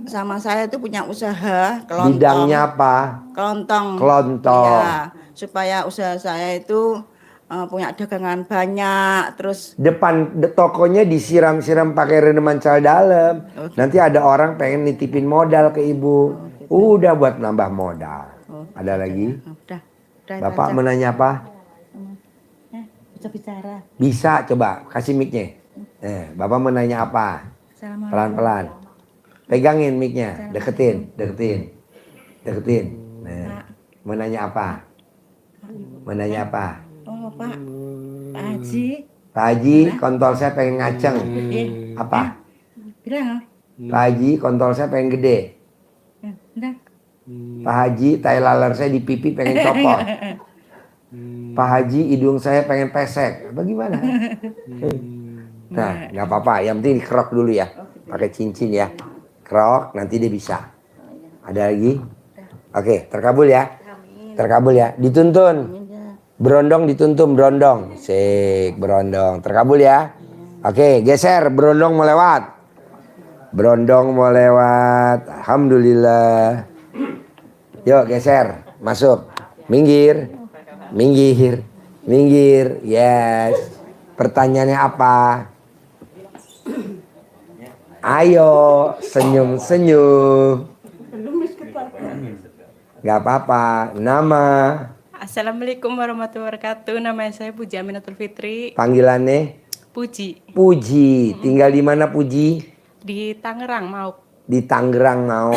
sama saya itu punya usaha kelontong. Bidangnya apa? Kelontong. Kelontong. Ya, supaya usaha saya itu punya dagangan banyak. Terus Tokonya disiram-siram pakai rendeman cal dalam. Nanti ada orang pengen nitipin modal ke ibu. Udah buat nambah modal. Ada lagi? udah Bapak mau nanya apa? bisa bicara. Bisa, coba kasih mic-nya. Bapak mau nanya apa? Pelan-pelan. Pegangin mic-nya, deketin. Nah, mau nanya apa? Oh, Pak Haji. Pak Haji, kontol saya pengen ngaceng. Apa? Bilang. Pak Haji, kontol saya pengen gede. Udah. Pak Haji, tai laler saya di pipi pengen copot. Pak Haji, hidung saya pengen pesek. Bagaimana? Nah, nggak apa-apa. Yang penting dikerok dulu ya. Pakai cincin ya. Kerok, nanti dia bisa. Ada lagi? Oke, terkabul ya. Terkabul ya. Dituntun. Berondong dituntun, berondong. Sik, berondong. Terkabul ya. Oke, geser. Berondong mau lewat. Alhamdulillah. Yuk geser, masuk, minggir. Yes. Pertanyaannya apa? Ayo, senyum. Gak apa-apa. Nama? Assalamualaikum warahmatullahi wabarakatuh. Nama saya Puji Aminatul Fitri. Panggilannya? Puji. Puji. Tinggal di mana Puji? Di Tangerang, mau. Di Tangerang mau.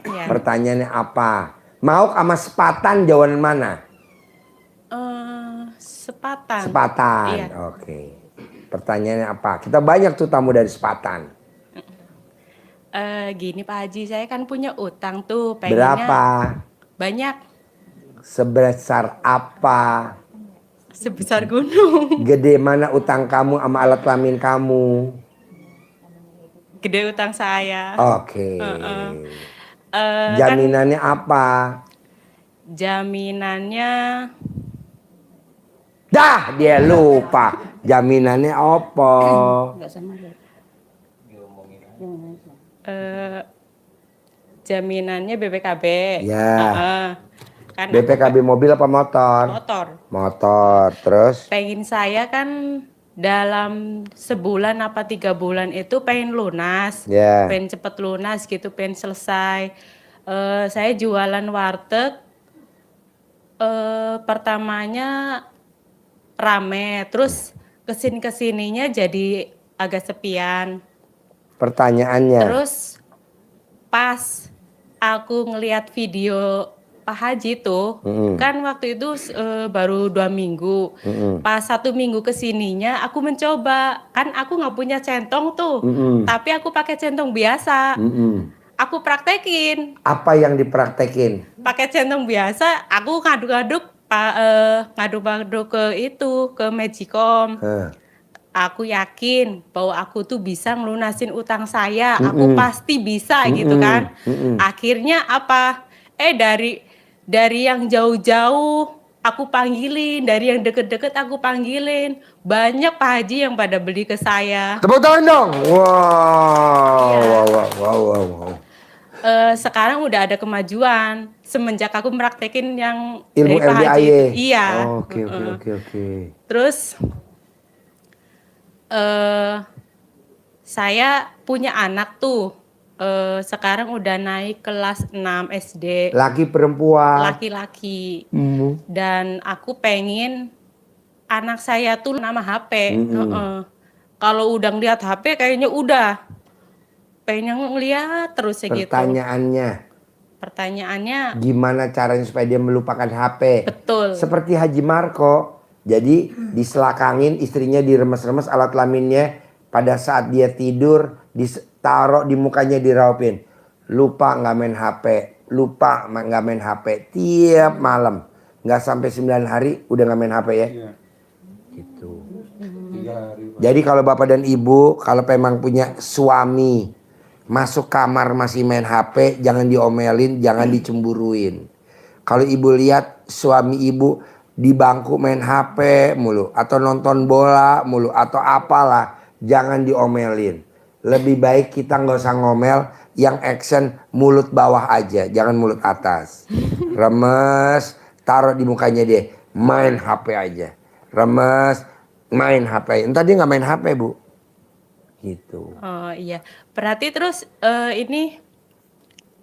Ya. Pertanyaannya apa? Mau sama sepatan jawaban mana? Sepatan. Sepatan. Iya. Oke. Pertanyaannya apa? Kita banyak tuh tamu dari sepatan. Gini Pak Haji, saya kan punya utang tuh. Pengennya Berapa? Banyak. Sebesar apa? Sebesar gunung. Gede mana utang kamu sama alat kelamin kamu? Gede utang saya. Oke. Kan Jaminannya apa? jaminannya Dah, dia lupa. Jaminannya apa? jaminannya BPKB. Ya. Kan BPKB mobil apa motor? motor. Motor. Terus? Pengen saya kan dalam sebulan apa 3 bulan itu pengen lunas, Ya. pengen cepet lunas gitu, pengen selesai. Saya jualan warteg, pertamanya rame, terus kesininya jadi agak sepian. Pertanyaannya. Terus pas aku ngelihat video Pak Haji tuh, kan waktu itu baru 2 minggu. Pas 1 minggu kesininya aku mencoba, kan aku nggak punya centong tuh, tapi aku pakai centong biasa. Aku praktekin. Apa yang dipraktekin? Pakai centong biasa, aku ngaduk-ngaduk ke ke Magicom. Aku yakin bahwa aku tuh bisa ngelunasin utang saya. Aku pasti bisa gitu kan. Akhirnya apa? Dari yang jauh-jauh aku panggilin, dari yang deket-deket aku panggilin. Banyak Pak Haji yang pada beli ke saya. Tepuk tangan dong. Wow. Sekarang udah ada kemajuan semenjak aku praktekin yang Ilmu dari Pak Haji. LDIY. Iya. Oke. Terus saya punya anak tuh. Sekarang udah naik kelas 6 SD. Laki perempuan? Laki-laki. Dan aku pengen anak saya tuh nama HP. Kalau udah ngeliat HP kayaknya udah pengen ngeliat terus gitu. Pertanyaannya gimana caranya supaya dia melupakan HP? Betul. Seperti Haji Marco. Jadi diselakangin, istrinya diremes-remes alat kelaminnya. Pada saat dia tidur ditaruh di mukanya, diraupin. Lupa nggak main HP. Lupa nggak main HP. Tiap malam. Nggak sampai 9 hari udah nggak main HP ya. Gitu. Jadi kalau bapak dan ibu, kalau memang punya suami masuk kamar masih main HP, jangan diomelin, jangan dicemburuin. Kalau ibu lihat suami ibu di bangku main HP mulu atau nonton bola mulu atau apalah, jangan diomelin. Lebih baik kita nggak usah ngomel, yang action mulut bawah aja, jangan mulut atas. Remes, taruh di mukanya dia, main HP aja. Remes, main HP. Entar dia nggak main HP, Bu. Gitu. Oh iya, berarti terus ini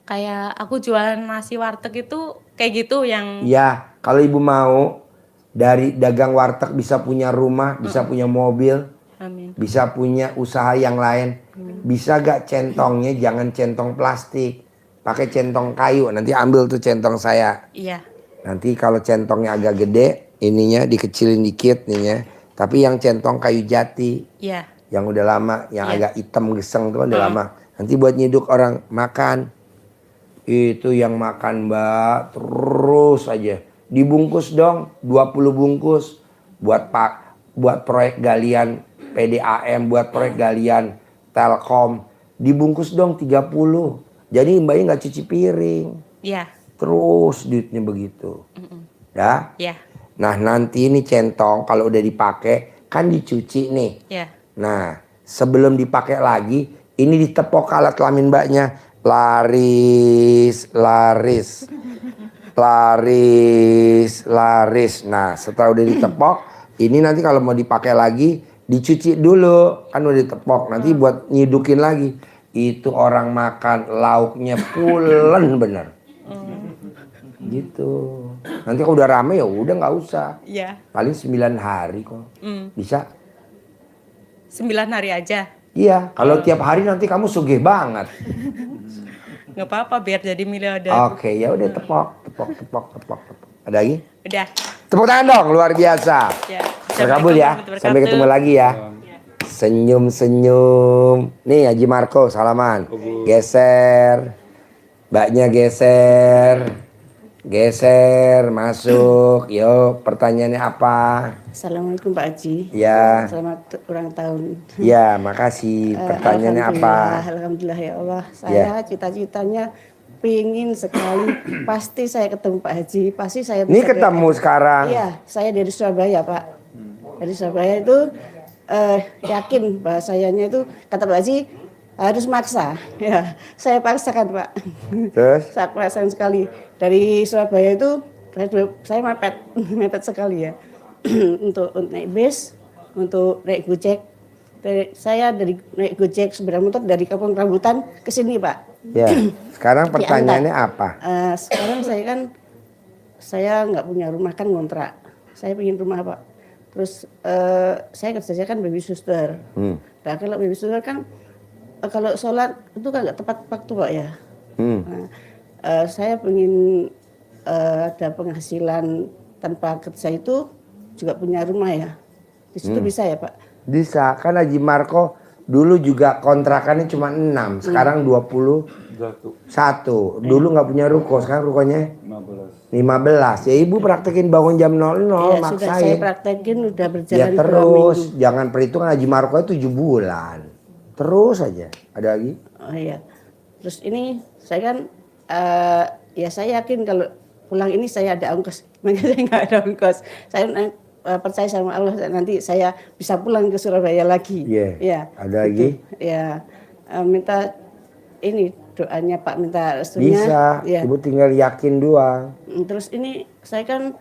kayak aku jualan nasi warteg itu kayak gitu yang Ya, kalau ibu mau dari dagang warteg bisa punya rumah, bisa punya mobil, amin. bisa punya usaha yang lain. Bisa gak centongnya jangan centong plastik, pakai centong kayu. Nanti ambil tuh centong saya. Iya. Nanti kalau centongnya agak gede, ininya dikecilin dikit ininya. Tapi yang centong kayu jati, Iya. yang udah lama, yang Iya. agak hitam geseng tuh kan udah lama. Nanti buat nyiduk orang makan. Itu yang makan Mbak, terus aja. Dibungkus dong, 20 bungkus. Buat proyek galian PDAM, buat proyek galian Telkom. Dibungkus dong 30. Jadi mbaknya nggak cuci piring. Iya. Terus duitnya begitu. Ya. Iya. Nah nanti ini centong kalau udah dipakai kan dicuci nih. Iya. Nah sebelum dipakai lagi ini ditepok alat kelamin mbaknya. Laris. Nah setelah udah ditepok, ini nanti kalau mau dipakai lagi dicuci dulu, kan udah ditepok. Nanti buat nyidukin lagi. Itu orang makan lauknya pulen bener. Gitu. Nanti kalau udah rame ya udah nggak usah. Iya. Paling 9 hari kok. Bisa. 9 hari aja. Iya, kalau tiap hari nanti kamu sugih banget. Nggak apa-apa biar jadi miliarder. Oke, ya udah tepok. Ada lagi? Udah. Tepuk tangan dong, luar biasa. Ya. Terkabul ya. Sampai ketemu lagi ya. Senyum. Nih Haji Marco, salaman. Geser. Mbaknya geser, masuk. Yuk, pertanyaannya apa? Assalamualaikum Pak Haji. Ya. Selamat ulang tahun. Ya, makasih. Pertanyaannya apa? Alhamdulillah ya Allah. Saya cita-citanya pingin sekali. Pasti saya ketemu Pak Haji. Pasti saya bisa. Ini ketemu sekarang. Iya, saya dari Surabaya Pak. Dari Surabaya itu yakin bahasanya itu kata Pak Haji harus maksa. Ya, saya paksakan Pak. Terus? Saya paksakan sekali. Dari Surabaya itu saya mepet sekali ya. untuk naik bis, untuk naik Gojek. Saya dari naik Gojek sepeda motor dari Kampung Rambutan ke sini Pak. Ya. Sekarang pertanyaannya apa? Sekarang saya nggak punya rumah kan ngontrak. Saya pengen rumah Pak. Terus saya kerjanya kan baby sister. Nah kalau baby sister kan kalau sholat itu kan nggak tepat waktu Pak ya. Saya pengen ada penghasilan tanpa kerja itu juga punya rumah ya. Di situ bisa ya Pak? Bisa, kan Haji Marco dulu juga kontrakannya cuma 6, sekarang 21. Dulu nggak punya ruko, sekarang rukonya 15. Ya ibu praktekin bangun jam 00, Ya, maksain. sudah saya praktekin udah berjalan Ya 2 terus, minggu. jangan perhitungan Haji Marco 7 bulan. Terus aja. Ada lagi? Oh iya. Terus ini saya kan ya saya yakin kalau pulang ini saya ada ongkos. Makanya saya nggak ada ongkos. Saya percaya sama Allah nanti saya bisa pulang ke Surabaya lagi. Iya. Ya. Ada lagi? Ya. Minta ini doanya Pak, minta restunya. Bisa. Ya. Ibu tinggal yakin doang. Terus ini saya kan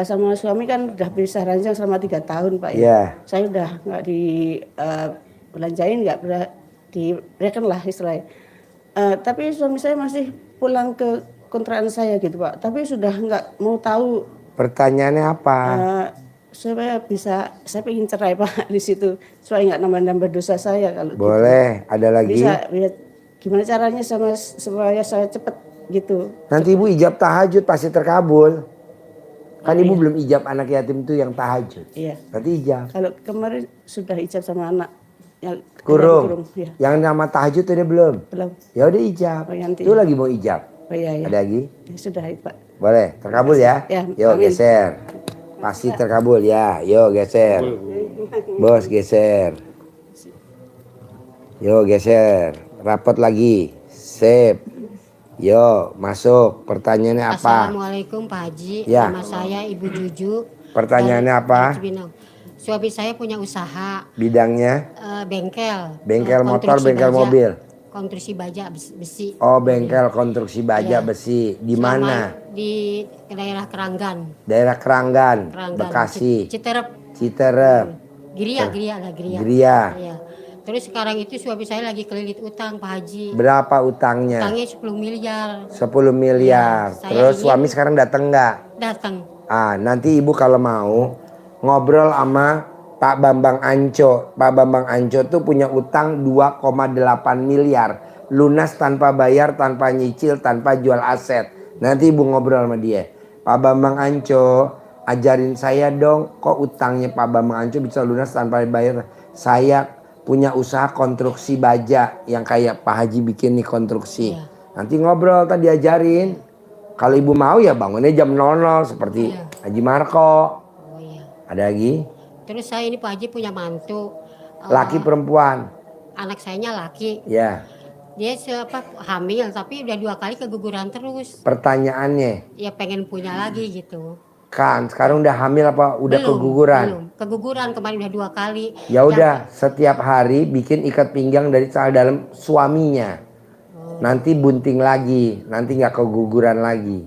sama suami kan udah bisa ranjang selama 3 tahun Pak ya. Iya. Saya udah nggak di belanjain, nggak pernah diberikan lah istilahnya. Tapi suami saya masih pulang ke kontrakan saya gitu Pak. Tapi sudah nggak mau tahu. Pertanyaannya apa? Supaya bisa, saya pengen cerai Pak di situ. Supaya nggak nambah-nambah dosa saya kalau Boleh. gitu. Ada lagi? Bisa, gimana caranya supaya saya cepet gitu. Nanti ibu ijab tahajud pasti terkabul. Kan ibu belum ijab anak yatim itu yang tahajud. Iya. Berarti ijab. Kalau kemarin sudah ijab sama anak yang Kurung. Ya. Yang nama tahajud udah belum? Belum. Ya udah ijab. nanti. Itu lagi mau ijab. Oh iya, iya. Ada lagi? Ya, sudah Pak. Boleh. Terkabul ya? Ya, Yuk amin. geser. Pasti terkabul ya. Yuk geser. Bos geser. Yuk geser. Rapat lagi. Sip. Yo, masuk. Pertanyaannya apa? Assalamualaikum Pak Haji. Ya. Nama saya Ibu Juju. Pertanyaannya dari apa? Cibinong. Suami saya punya usaha Bidangnya? bengkel. Bengkel motor, konstruksi bengkel baja. mobil. Konstruksi baja besi. Oh, bengkel konstruksi baja Iya. besi. Di Selama mana? Di daerah Keranggan. Daerah Keranggan, Keranggan. Bekasi, Citerep. Citerep, Gria. Gria. Iya. Terus sekarang itu suami saya lagi kelilit utang Pak Haji. Berapa utangnya? Utangnya 10 miliar. 10 miliar. Iya, saya Terus ingin- suami sekarang datang nggak? Datang. Nanti ibu kalau mau ngobrol sama Pak Bambang Anco. Pak Bambang Anco tuh punya utang 2,8 miliar. Lunas tanpa bayar, tanpa nyicil, tanpa jual aset. Nanti ibu ngobrol sama dia. Pak Bambang Anco, ajarin saya dong, kok utangnya Pak Bambang Anco bisa lunas tanpa bayar. Saya punya usaha konstruksi baja yang kayak Pak Haji bikin nih konstruksi. Nanti ngobrol, tadi diajarin. Kalau ibu mau ya bangunnya jam 00 seperti Haji Marco. Ada lagi? Terus saya ini Pak Haji punya mantu. Laki perempuan? Anak sayanya laki. Ya. Dia hamil tapi udah 2 kali keguguran terus. Pertanyaannya, Ya pengen punya lagi gitu. kan sekarang udah hamil apa udah Belum. keguguran? Keguguran kemarin udah 2 kali. Ya udah, setiap hari bikin ikat pinggang dari celana dalam suaminya. Nanti bunting lagi, nanti nggak keguguran lagi.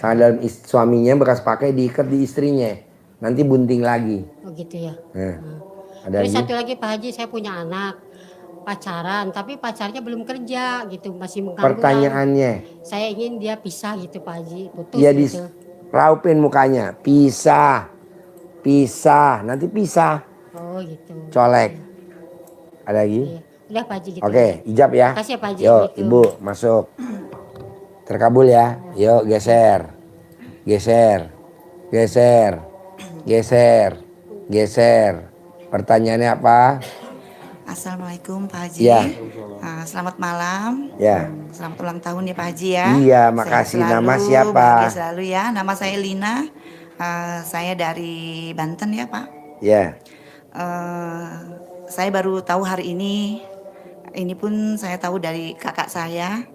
Celana dalam suaminya bekas pakai diikat di istrinya, nanti bunting lagi. Oh gitu ya. Nah, ada Terus lagi? satu lagi Pak Haji, saya punya anak pacaran tapi pacarnya belum kerja gitu, masih mengangguran. Pertanyaannya, Saya ingin dia pisah gitu Pak Haji, putus dia gitu. raupin mukanya, pisah, nanti pisah, Oh gitu. colek. Ada lagi? Udah Pak Haji gitu. Oke, ijab ya. Makasih ya Pak Haji. Yuk, gitu. ibu masuk. Terkabul ya. Yuk, geser. Pertanyaannya apa? Assalamualaikum Pak Haji. Ya. Selamat malam. Ya. Selamat ulang tahun ya Pak Haji ya. Iya, Sehat makasih. selalu, Nama siapa? Bahagia selalu ya. Nama saya Lina. Saya dari Banten ya Pak. Ya. Saya baru tahu hari ini. Ini pun saya tahu dari kakak saya.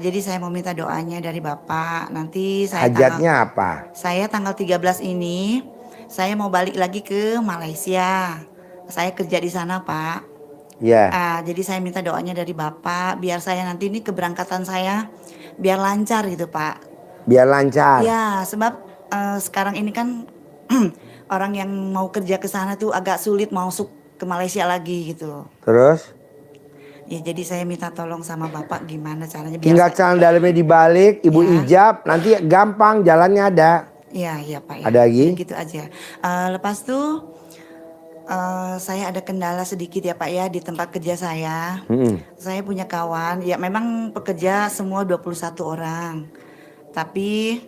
Jadi saya mau minta doanya dari Bapak. Nanti saya Hajatnya apa? saya tanggal 13 ini saya mau balik lagi ke Malaysia. Saya kerja di sana Pak. Ya. Jadi saya minta doanya dari Bapak biar saya nanti ini keberangkatan saya biar lancar gitu Pak. Biar lancar. Ya sebab sekarang ini kan orang yang mau kerja ke sana tuh agak sulit masuk ke Malaysia lagi gitu. Terus? Ya jadi saya minta tolong sama Bapak gimana caranya biar Tinggal celana dalamnya dibalik, ibu ijab, nanti gampang jalannya ada. Iya Pak ya. Ada lagi? Gitu aja. Lepas tuh saya ada kendala sedikit ya Pak ya di tempat kerja saya. Saya punya kawan, ya memang pekerja semua 21 orang. Tapi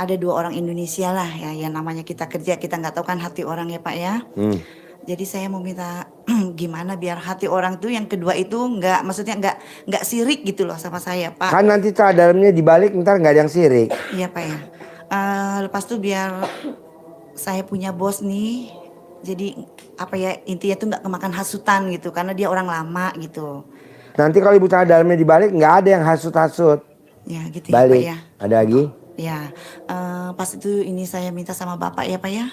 ada 2 orang Indonesia lah ya yang namanya kita kerja, kita nggak tahu kan hati orang ya Pak ya. Jadi saya mau minta gimana biar hati orang tuh yang kedua itu maksudnya nggak sirik gitu loh sama saya Pak. Kan nanti celana dalamnya dibalik, ntar nggak ada yang sirik. Iya Pak ya. Lepas tuh biar saya punya bos nih, jadi apa ya intinya tuh nggak kemakan hasutan gitu karena dia orang lama gitu. Nanti kalau ibu celana dalamnya dibalik, nggak ada yang hasut-hasut. Ya gitu Balik. ya Pak ya. Ada lagi? Ya pas itu ini saya minta sama Bapak ya Pak ya.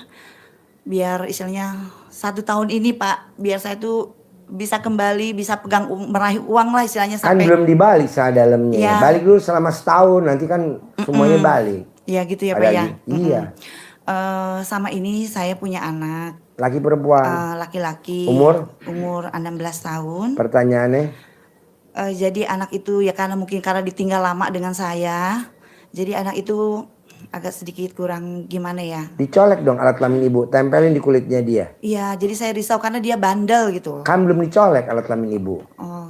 Biar istilahnya 1 tahun ini Pak, biar saya tuh bisa kembali, bisa pegang meraih uang lah istilahnya Kan sampai. belum dibalik celana dalamnya. Ya. Balik dulu selama setahun, nanti kan semuanya balik. Ya gitu ya Ada Pak ya. lagi? Iya. Sama ini saya punya anak. Laki perempuan? Laki-laki. Umur? Umur 16 tahun. Pertanyaannya? Jadi anak itu ya karena mungkin karena ditinggal lama dengan saya. Jadi anak itu agak sedikit kurang gimana ya. Dicolek dong alat kelamin ibu, tempelin di kulitnya dia. Iya, jadi saya risau karena dia bandel gitu. Kan belum dicolek alat kelamin ibu.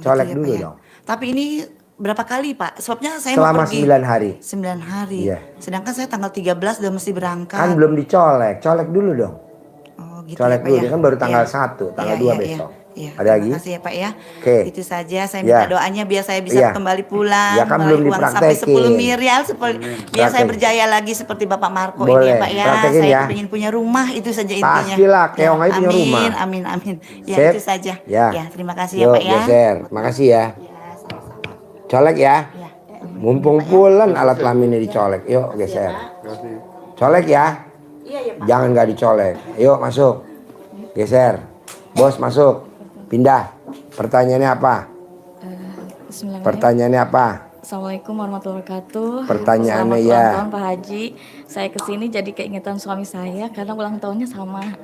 Colek gitu ya, dulu Pak, ya. dong. Tapi ini berapa kali Pak? Sebabnya saya Selama mau pergi 9 hari. 9 hari. Iya. Sedangkan saya tanggal 13 udah mesti berangkat. Kan belum dicolek, colek dulu dong. Gitu colek ya, Pak, dulu, ya. dia kan baru tanggal Iya. 1, tanggal Iya, 2 iya, besok. Iya. Ada lagi? Terima kasih ya Pak ya. Oke. Itu saja saya minta Ya. doanya biar saya bisa Iya. kembali pulang. Ya kan meraih belum uang sampai dipraktekin. 10 miliar biar saya Praktek. berjaya lagi seperti Bapak Marco ini Boleh, ya Pak ya. praktekin Saya ya. ingin punya rumah itu saja intinya. Pastilah, keong aja punya rumah. Amin, amin. Ya Sip. itu saja. Ya. Ya terima kasih Yuk, ya Pak ya. geser. Makasih ya. Colek ya. Mumpung pulen alat kelaminnya dicolek. Yuk geser. Colek ya. Jangan nggak dicolek. Yuk masuk. Geser. Bos masuk. Pindah. Pertanyaannya apa? Pertanyaannya apa? Assalamualaikum warahmatullahi wabarakatuh. Pertanyaannya Selamat ya. ulang tahun Pak Haji. Saya kesini jadi keingetan suami saya karena ulang tahunnya sama.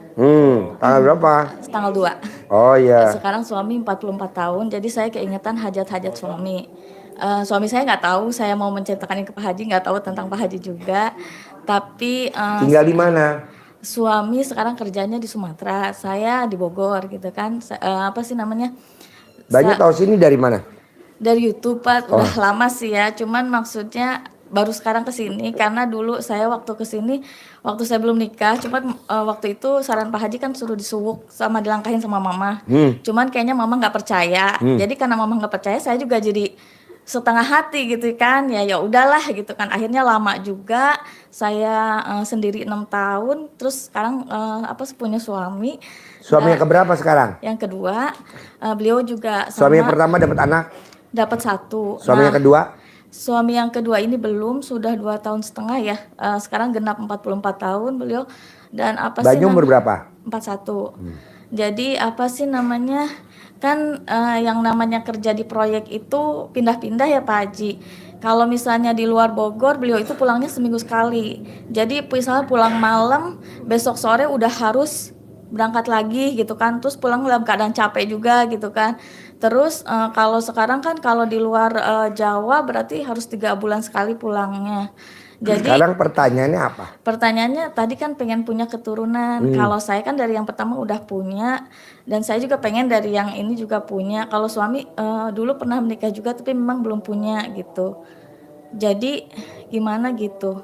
Tanggal berapa? Tanggal 2. Oh iya. Sekarang suami 44 tahun, jadi saya keingetan hajat-hajat suami. Suami saya nggak tahu saya mau menceritakan ini ke Pak Haji, nggak tahu tentang Pak Haji juga. Tapi Tinggal di mana? suami sekarang kerjanya di Sumatera, saya di Bogor gitu kan. Apa sih namanya? Banyak tahu sini dari mana? Dari YouTube Pak, udah lama sih ya. Cuman maksudnya baru sekarang kesini karena dulu saya waktu kesini waktu saya belum nikah. Cuman waktu itu saran Pak Haji kan suruh disuwuk sama dilangkahin sama mama. Cuman kayaknya mama nggak percaya. Jadi karena mama nggak percaya, saya juga jadi setengah hati gitu kan. Ya udahlah gitu kan. Akhirnya lama juga saya sendiri 6 tahun. Terus sekarang punya suami. Suami yang keberapa sekarang? Yang kedua, beliau juga sama. Suami yang pertama dapat anak? Dapat 1. Suami yang kedua? Suami yang kedua ini belum, sudah 2 tahun setengah ya. Sekarang genap 44 tahun beliau. Dan Banyu umur berapa? 41. Jadi apa sih namanya? Kan yang namanya kerja di proyek itu pindah-pindah ya Pak Haji. Kalau misalnya di luar Bogor, beliau itu pulangnya seminggu sekali. Jadi misalnya pulang malam, besok sore udah harus berangkat lagi gitu kan. Terus pulang dalam keadaan capek juga gitu kan. Terus kalau sekarang kan kalau di luar Jawa berarti harus 3 bulan sekali pulangnya. Jadi Sekarang pertanyaannya apa? pertanyaannya tadi kan pengen punya keturunan. Kalau saya kan dari yang pertama udah punya dan saya juga pengen dari yang ini juga punya. Kalau suami dulu pernah menikah juga tapi memang belum punya gitu. Jadi gimana gitu?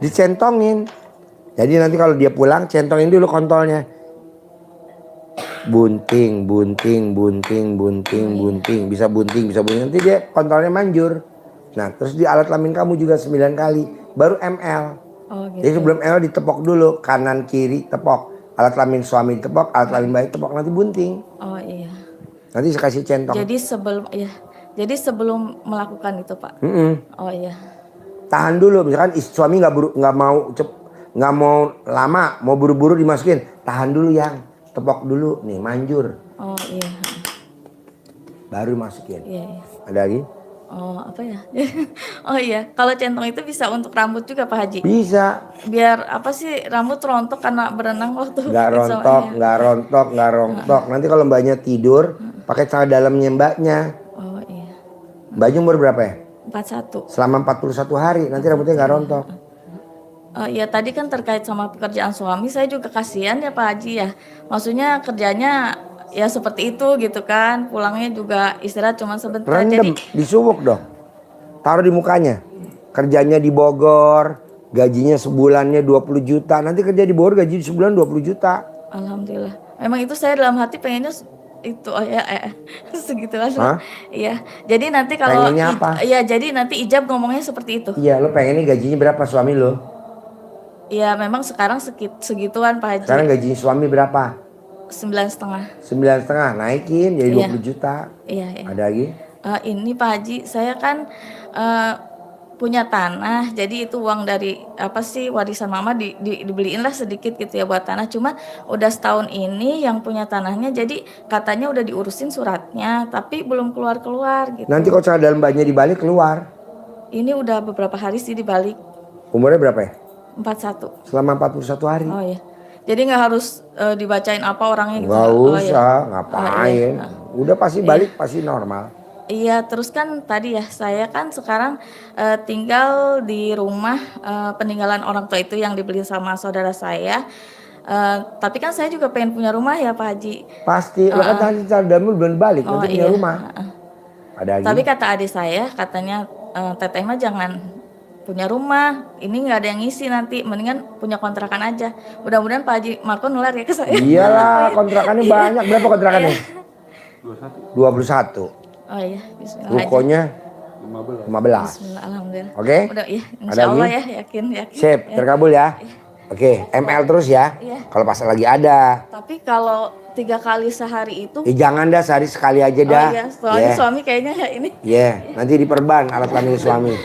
Dicentongin. Jadi nanti kalau dia pulang centongin dulu kontolnya. Bunting, bunting, bunting, bunting, bunting. Bisa bunting, bisa bunting. Nanti dia kontolnya manjur. Nah terus di alat kelamin kamu juga 9 kali. Baru ML. Oh, gitu. Jadi sebelum ML ditepok dulu. Kanan kiri tepok. Alat kelamin suami tepok. Alat kelamin bayi tepok. Nanti bunting. Oh iya. Nanti saya kasih centong. Jadi sebelum melakukan itu Pak. Oh iya. Tahan dulu. Misalkan suami nggak mau lama. Mau buru-buru dimasukin. Tahan dulu yang. Tepok dulu. Nih manjur. Oh iya. Baru masukin. Iya. Ada lagi? Oh apa ya? Oh iya, kalau centong itu bisa untuk rambut juga Pak Haji? Bisa. Biar apa sih rambut rontok karena berenang waktu Nggak rontok, nggak rontok, nggak rontok. Nanti kalau mbaknya tidur, pakai celana dalamnya mbaknya. Oh iya. Mbaknya umur berapa ya? 41. Selama 41 hari, nanti rambutnya nggak rontok. Iya tadi kan terkait sama pekerjaan suami, saya juga kasihan ya Pak Haji ya. Maksudnya kerjanya ya seperti itu gitu kan, pulangnya juga istirahat cuma sebentar. Rendem, Jadi disuwuk dong. Taruh di mukanya. Kerjanya di Bogor, gajinya sebulannya 20 juta. Nanti kerja di Bogor gaji sebulan 20 juta. alhamdulillah. Memang itu saya dalam hati pengennya itu segitu aja. Iya. Jadi nanti kalau Pengennya apa? iya jadi nanti ijab ngomongnya seperti itu. Iya, lo pengennya gajinya berapa suami lo? Iya memang sekarang segituan Pak Haji. Sekarang gaji suami berapa? 9,5. 9,5, naikin jadi Iya. 20 juta. Iya. Ada lagi? Ini Pak Haji, saya kan punya tanah, jadi itu uang dari warisan mama dibeliin lah sedikit gitu ya buat tanah. Cuma udah setahun ini yang punya tanahnya, jadi katanya udah diurusin suratnya, tapi belum keluar gitu. Nanti kalau celana dalam mbaknya dibalik keluar. Ini udah beberapa hari sih dibalik. Umurnya berapa ya? 41. Selama 41 hari. Oh iya. Jadi nggak harus dibacain apa orangnya gitu. Nggak Oh, usah, iya. ngapain. Iya. Udah pasti balik, pasti normal. Iya, terus kan tadi ya saya kan sekarang tinggal di rumah peninggalan orang tua itu yang dibeli sama saudara saya. Tapi kan saya juga pengen punya rumah ya Pak Haji. Pasti, lo kan tadi celana dalam belum balik, nanti punya rumah. Ada lagi? Tapi kata adik saya, katanya teteh mah jangan punya rumah, ini nggak ada yang ngisi nanti, mendingan punya kontrakan aja. Mudah-mudahan Pak Haji Marco nular ya ke saya. Iyalah, kontrakannya banyak. Berapa kontrakannya? 21. Oh iya, bismillah. Rukonya 15. Bismillah, alhamdulillah. Oke? Udah ya, Ada insya Allah lagi? ya, yakin. Sip, Ya. terkabul ya. Oke, ML terus ya. Iya. Kalau pas lagi ada. Tapi kalau 3 kali sehari itu Jangan dah, sehari sekali aja dah. Oh iya, soalnya Yeah. suami kayaknya ini. Nanti diperban alat kelamin suami.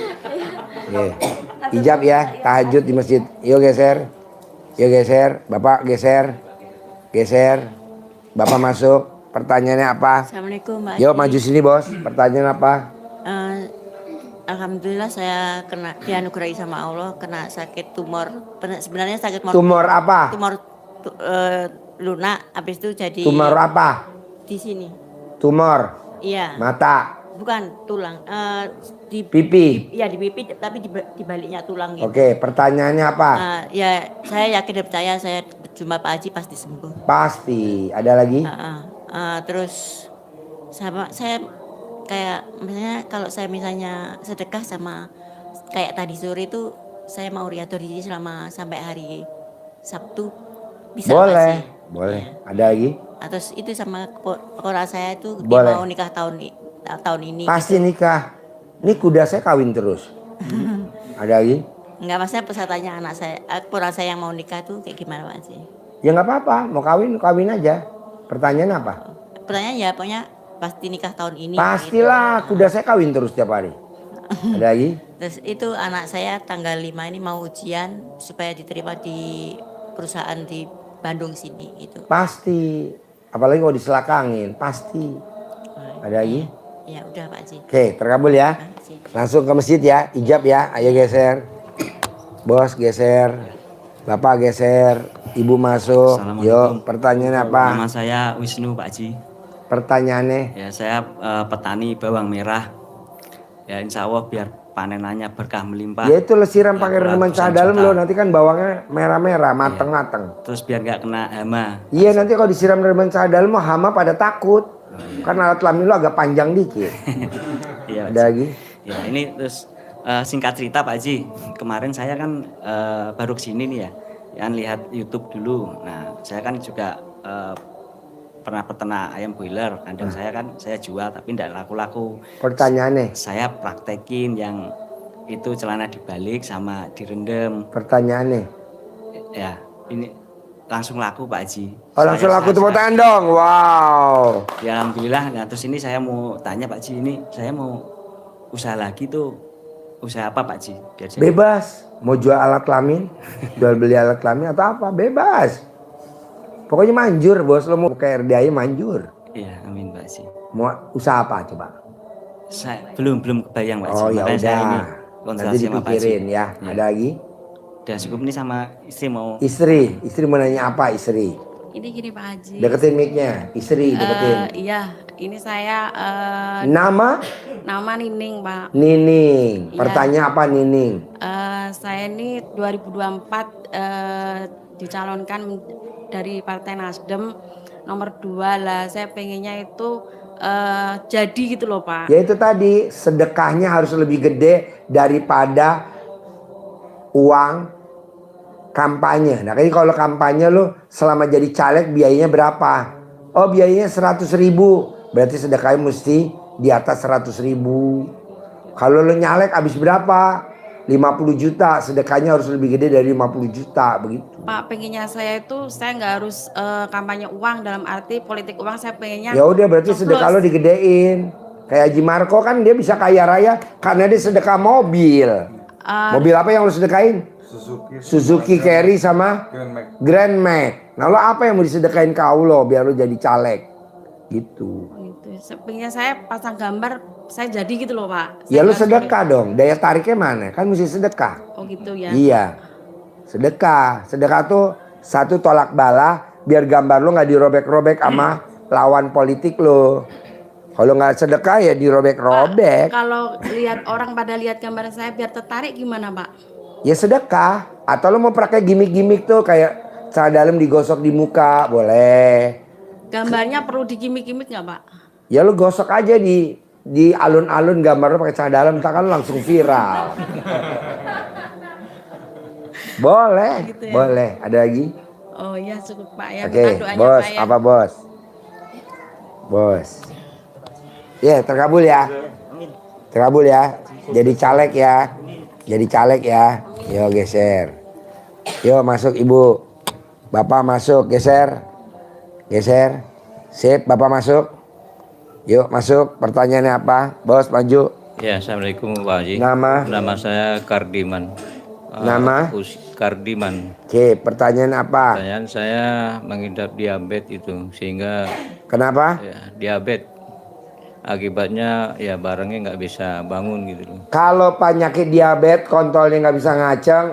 Ijab ya, tahajud di masjid. Yuk geser. Yuk geser, Bapak geser. Geser. Bapak masuk. Pertanyaannya apa? Assalamualaikum Mbak. Yuk maju sini bos. Pertanyaan apa? Alhamdulillah saya dianugerahi sama Allah kena sakit tumor. Sebenarnya sakit Tumor apa? Tumor lunak. Habis itu jadi. Tumor apa? Di sini. Tumor. Iya. Mata. Bukan tulang. Di Pipi. Iya di pipi tapi di baliknya tulang gitu. Oke, pertanyaannya apa? Ya saya yakin dan percaya saya jumpa Pak Haji pasti sembuh. Pasti. Ada lagi? Terus sama saya kayak misalnya kalau saya misalnya sedekah sama kayak tadi sore itu saya mau riyadhah diri selama sampai hari Sabtu bisa nggak Boleh. sih? Boleh. Ada lagi? Terus itu sama orang saya itu dia Boleh. mau nikah tahun ini. Pasti nikah. Ini kuda saya kawin terus. Ada lagi? Enggak, maksudnya pesertanya anak saya, orang saya yang mau nikah tuh kayak gimana Pak sih? Ya nggak apa-apa. Mau kawin, kawin aja. Pertanyaan apa? Pertanyaan ya pokoknya pasti nikah tahun ini. Pastilah. gitu. Kuda saya kawin terus tiap hari. Ada lagi? Terus itu anak saya tanggal 5 ini mau ujian supaya diterima di perusahaan di Bandung sini itu. Pasti. Apalagi kalau diselakangin. Pasti. Ada lagi? Ya udah Pak Haji. Oke, terkabul ya. Langsung ke masjid ya. Ijab ya. Ayo geser. Bos geser. Bapak geser. Ibu masuk. Yuk, pertanyaan apa? Nama saya Wisnu Pak Haji. Pertanyaannya? Ya saya petani bawang merah. Ya insya Allah biar panenannya berkah melimpah. Ya itu lo siram Ya, pakai rendaman cah 200 dalam juta. lo. Nanti kan bawangnya merah-merah, mateng-mateng. Terus biar nggak kena hama. Iya nanti kalau disiram rendaman cah dalam mau hama pada takut. Karena alat kelamin lo agak panjang dikit. Iya, Pak Ada Haji. lagi? Ya ini terus singkat cerita Pak Haji. Kemarin saya kan baru kesini nih ya. Yang lihat YouTube dulu. Nah saya kan juga pernah peternak ayam boiler. Kandang saya kan saya jual tapi tidak laku-laku. Pertanyaannya? Saya praktekin yang itu celana dibalik sama direndam. Pertanyaannya? Ya ini langsung laku Pak Haji. Oh langsung laku, tepuk tangan dong. Wow. Ya alhamdulillah. Nah terus ini saya mau tanya Pak Haji, ini saya mau usaha lagi tuh. Usaha apa Pak Haji? Biar saya... Bebas. Mau jual alat kelamin, jual beli alat kelamin atau apa? Bebas. Pokoknya manjur bos. Lo mau ke RDAI manjur. Iya amin Pak Haji. Mau usaha apa coba? Saya belum kebayang Pak Haji. Oh ya Makanya saya ini udah. konsultasi Nanti sama Pak Haji. dipikirin ya. Ada lagi? Udah cukup nih sama istri mau. Istri mau nanya apa istri? Ini gini Pak Haji. Deketin mic-nya. Istri deketin. Iya, ini saya Nama? nama Nining Pak. Nining. Iya. Pertanyaan apa Nining? Saya ini 2024 dicalonkan dari Partai Nasdem nomor 2 lah. Saya pengennya itu jadi gitu loh Pak. Ya itu tadi sedekahnya harus lebih gede daripada uang kampanye. Nah ini kalau kampanye lo selama jadi caleg biayanya berapa? Oh biayanya 100.000. Berarti sedekahnya mesti di atas 100.000. Kalau lo nyalek habis berapa? 50 juta. Sedekahnya harus lebih gede dari 50 juta begitu. Pak, pengennya saya itu saya nggak harus kampanye uang dalam arti politik uang. Saya pengennya Ya udah berarti nyoblos. sedekah lo digedein. Kayak Haji Marco kan dia bisa kaya raya karena dia sedekah mobil. Mobil apa yang lo sedekahin? Suzuki Carry sama Grand Max. Nah lo apa yang mau disedekain ke Allah biar lo jadi caleg? Gitu. Gitu. Pengennya saya pasang gambar saya jadi gitu loh Pak. Ya Saya lo nggak sedekah dong. Daya tariknya mana? Kan mesti sedekah. Oh gitu ya. Iya. Sedekah. Sedekah tuh satu tolak bala biar gambar lo nggak dirobek-robek sama lawan politik lo. Kalau nggak sedekah ya dirobek-robek. Kalau lihat orang pada lihat gambar saya biar tertarik gimana Pak? Ya sedekah. Atau lo mau pakai gimmick-gimmick tuh kayak celana dalam digosok di muka boleh. Gambarnya perlu digimik-gimik nggak Pak? Ya lo gosok aja di alun-alun gambar lo pakai celana dalam, tak kan lo langsung viral. Boleh, Gitu ya. boleh. Ada lagi? Oh iya cukup Pak ya. Oke, Minta doanya, bos. Pak, ya. Apa bos? Bos. Ya terkabul ya. Terkabul ya. Jadi caleg ya. Jadi caleg ya. Yo geser. Yuk masuk Ibu. Bapak masuk, geser. Geser. Sip, Bapak masuk. Yuk masuk, pertanyaannya apa? Bos, maju. Ya, Assalamualaikum Pak Haji. Nama saya Kardiman. Nama? Kardiman. Oke, pertanyaan apa? Pertanyaan saya mengidap diabetes itu, sehingga Kenapa? ya, diabetes. Akibatnya ya barangnya nggak bisa bangun gitu loh. Kalau penyakit diabetes, kontolnya nggak bisa ngaceng,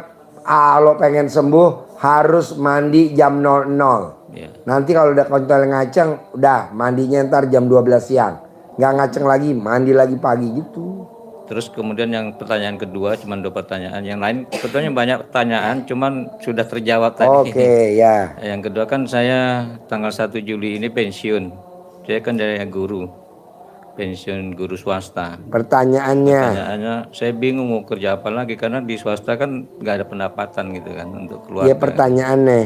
kalau pengen sembuh harus mandi jam 00. Ya. Nanti kalau udah kontol ngaceng, udah mandinya ntar jam 12 siang. Nggak ngaceng lagi, mandi lagi pagi gitu. Terus kemudian yang pertanyaan kedua, cuma 2 pertanyaan. Yang lain sebetulnya banyak pertanyaan, cuman sudah terjawab tadi. Oke, ya. Yang kedua kan saya tanggal 1 Juli ini pensiun. Saya kan dari guru, pensiun guru swasta. Pertanyaannya, Saya bingung mau kerja apa lagi karena di swasta kan nggak ada pendapatan gitu kan untuk keluarga. ya pertanyaannya.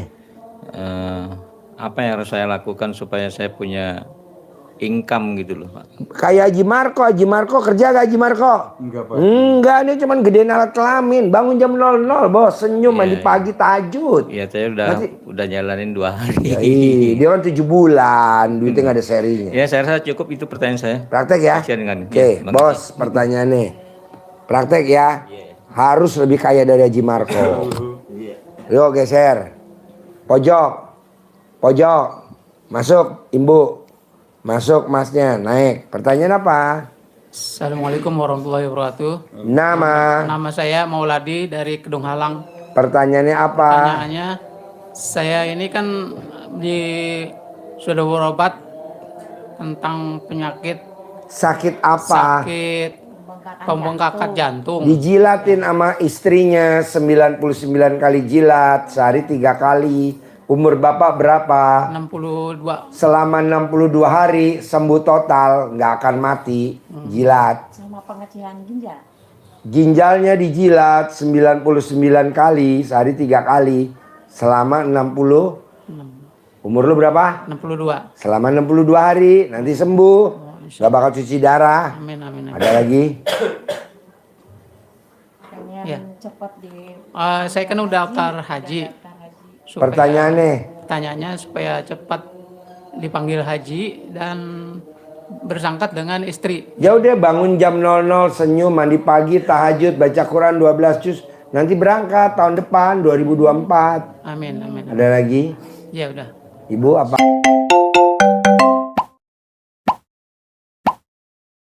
Apa yang harus saya lakukan supaya saya punya income gitu loh Pak? Kayak Haji Marko kerja gak Haji Marko? Enggak Pak. Enggak, dia cuma gedein alat kelamin. Bangun jam 00 bos, senyum mandi pagi tahajud. Iya saya udah jalanin 2 hari. Ya, dia kan 7 bulan, duitnya nggak ada serinya. Ya saya rasa cukup itu pertanyaan saya. Praktek ya? Oke, bos, pertanyaannya. Praktek ya. Harus lebih kaya dari Haji Marko. Yuk geser. Pojok. Masuk, Ibu. Masuk masnya, naik. Pertanyaan apa? Assalamualaikum warahmatullahi wabarakatuh. Nama saya Mauladi dari Kedung Halang. Pertanyaannya apa? Pertanyaannya, saya ini kan sudah berobat tentang penyakit Sakit apa? sakit pembengkakan jantung. Dijilatin sama istrinya 99 kali jilat, sehari 3 kali. Umur Bapak berapa? 62. Selama 62 hari sembuh total, nggak akan mati. Jilat. Sama pengecilan ginjal. Ginjalnya dijilat 99 kali, sehari 3 kali. Selama 60. Umur lu berapa? 62. Selama 62 hari, nanti sembuh. Nggak bakal cuci darah. Amin. Ada lagi? Pengen Ya. cepat di Saya kan udah daftar haji. Pertanyaannya supaya cepat dipanggil haji dan bersangkat dengan istri. ya udah bangun jam 00, senyum, mandi pagi, tahajud, baca Quran 12 juz. Nanti berangkat tahun depan 2024. Amin. Ada lagi? Ya udah. Ibu apa?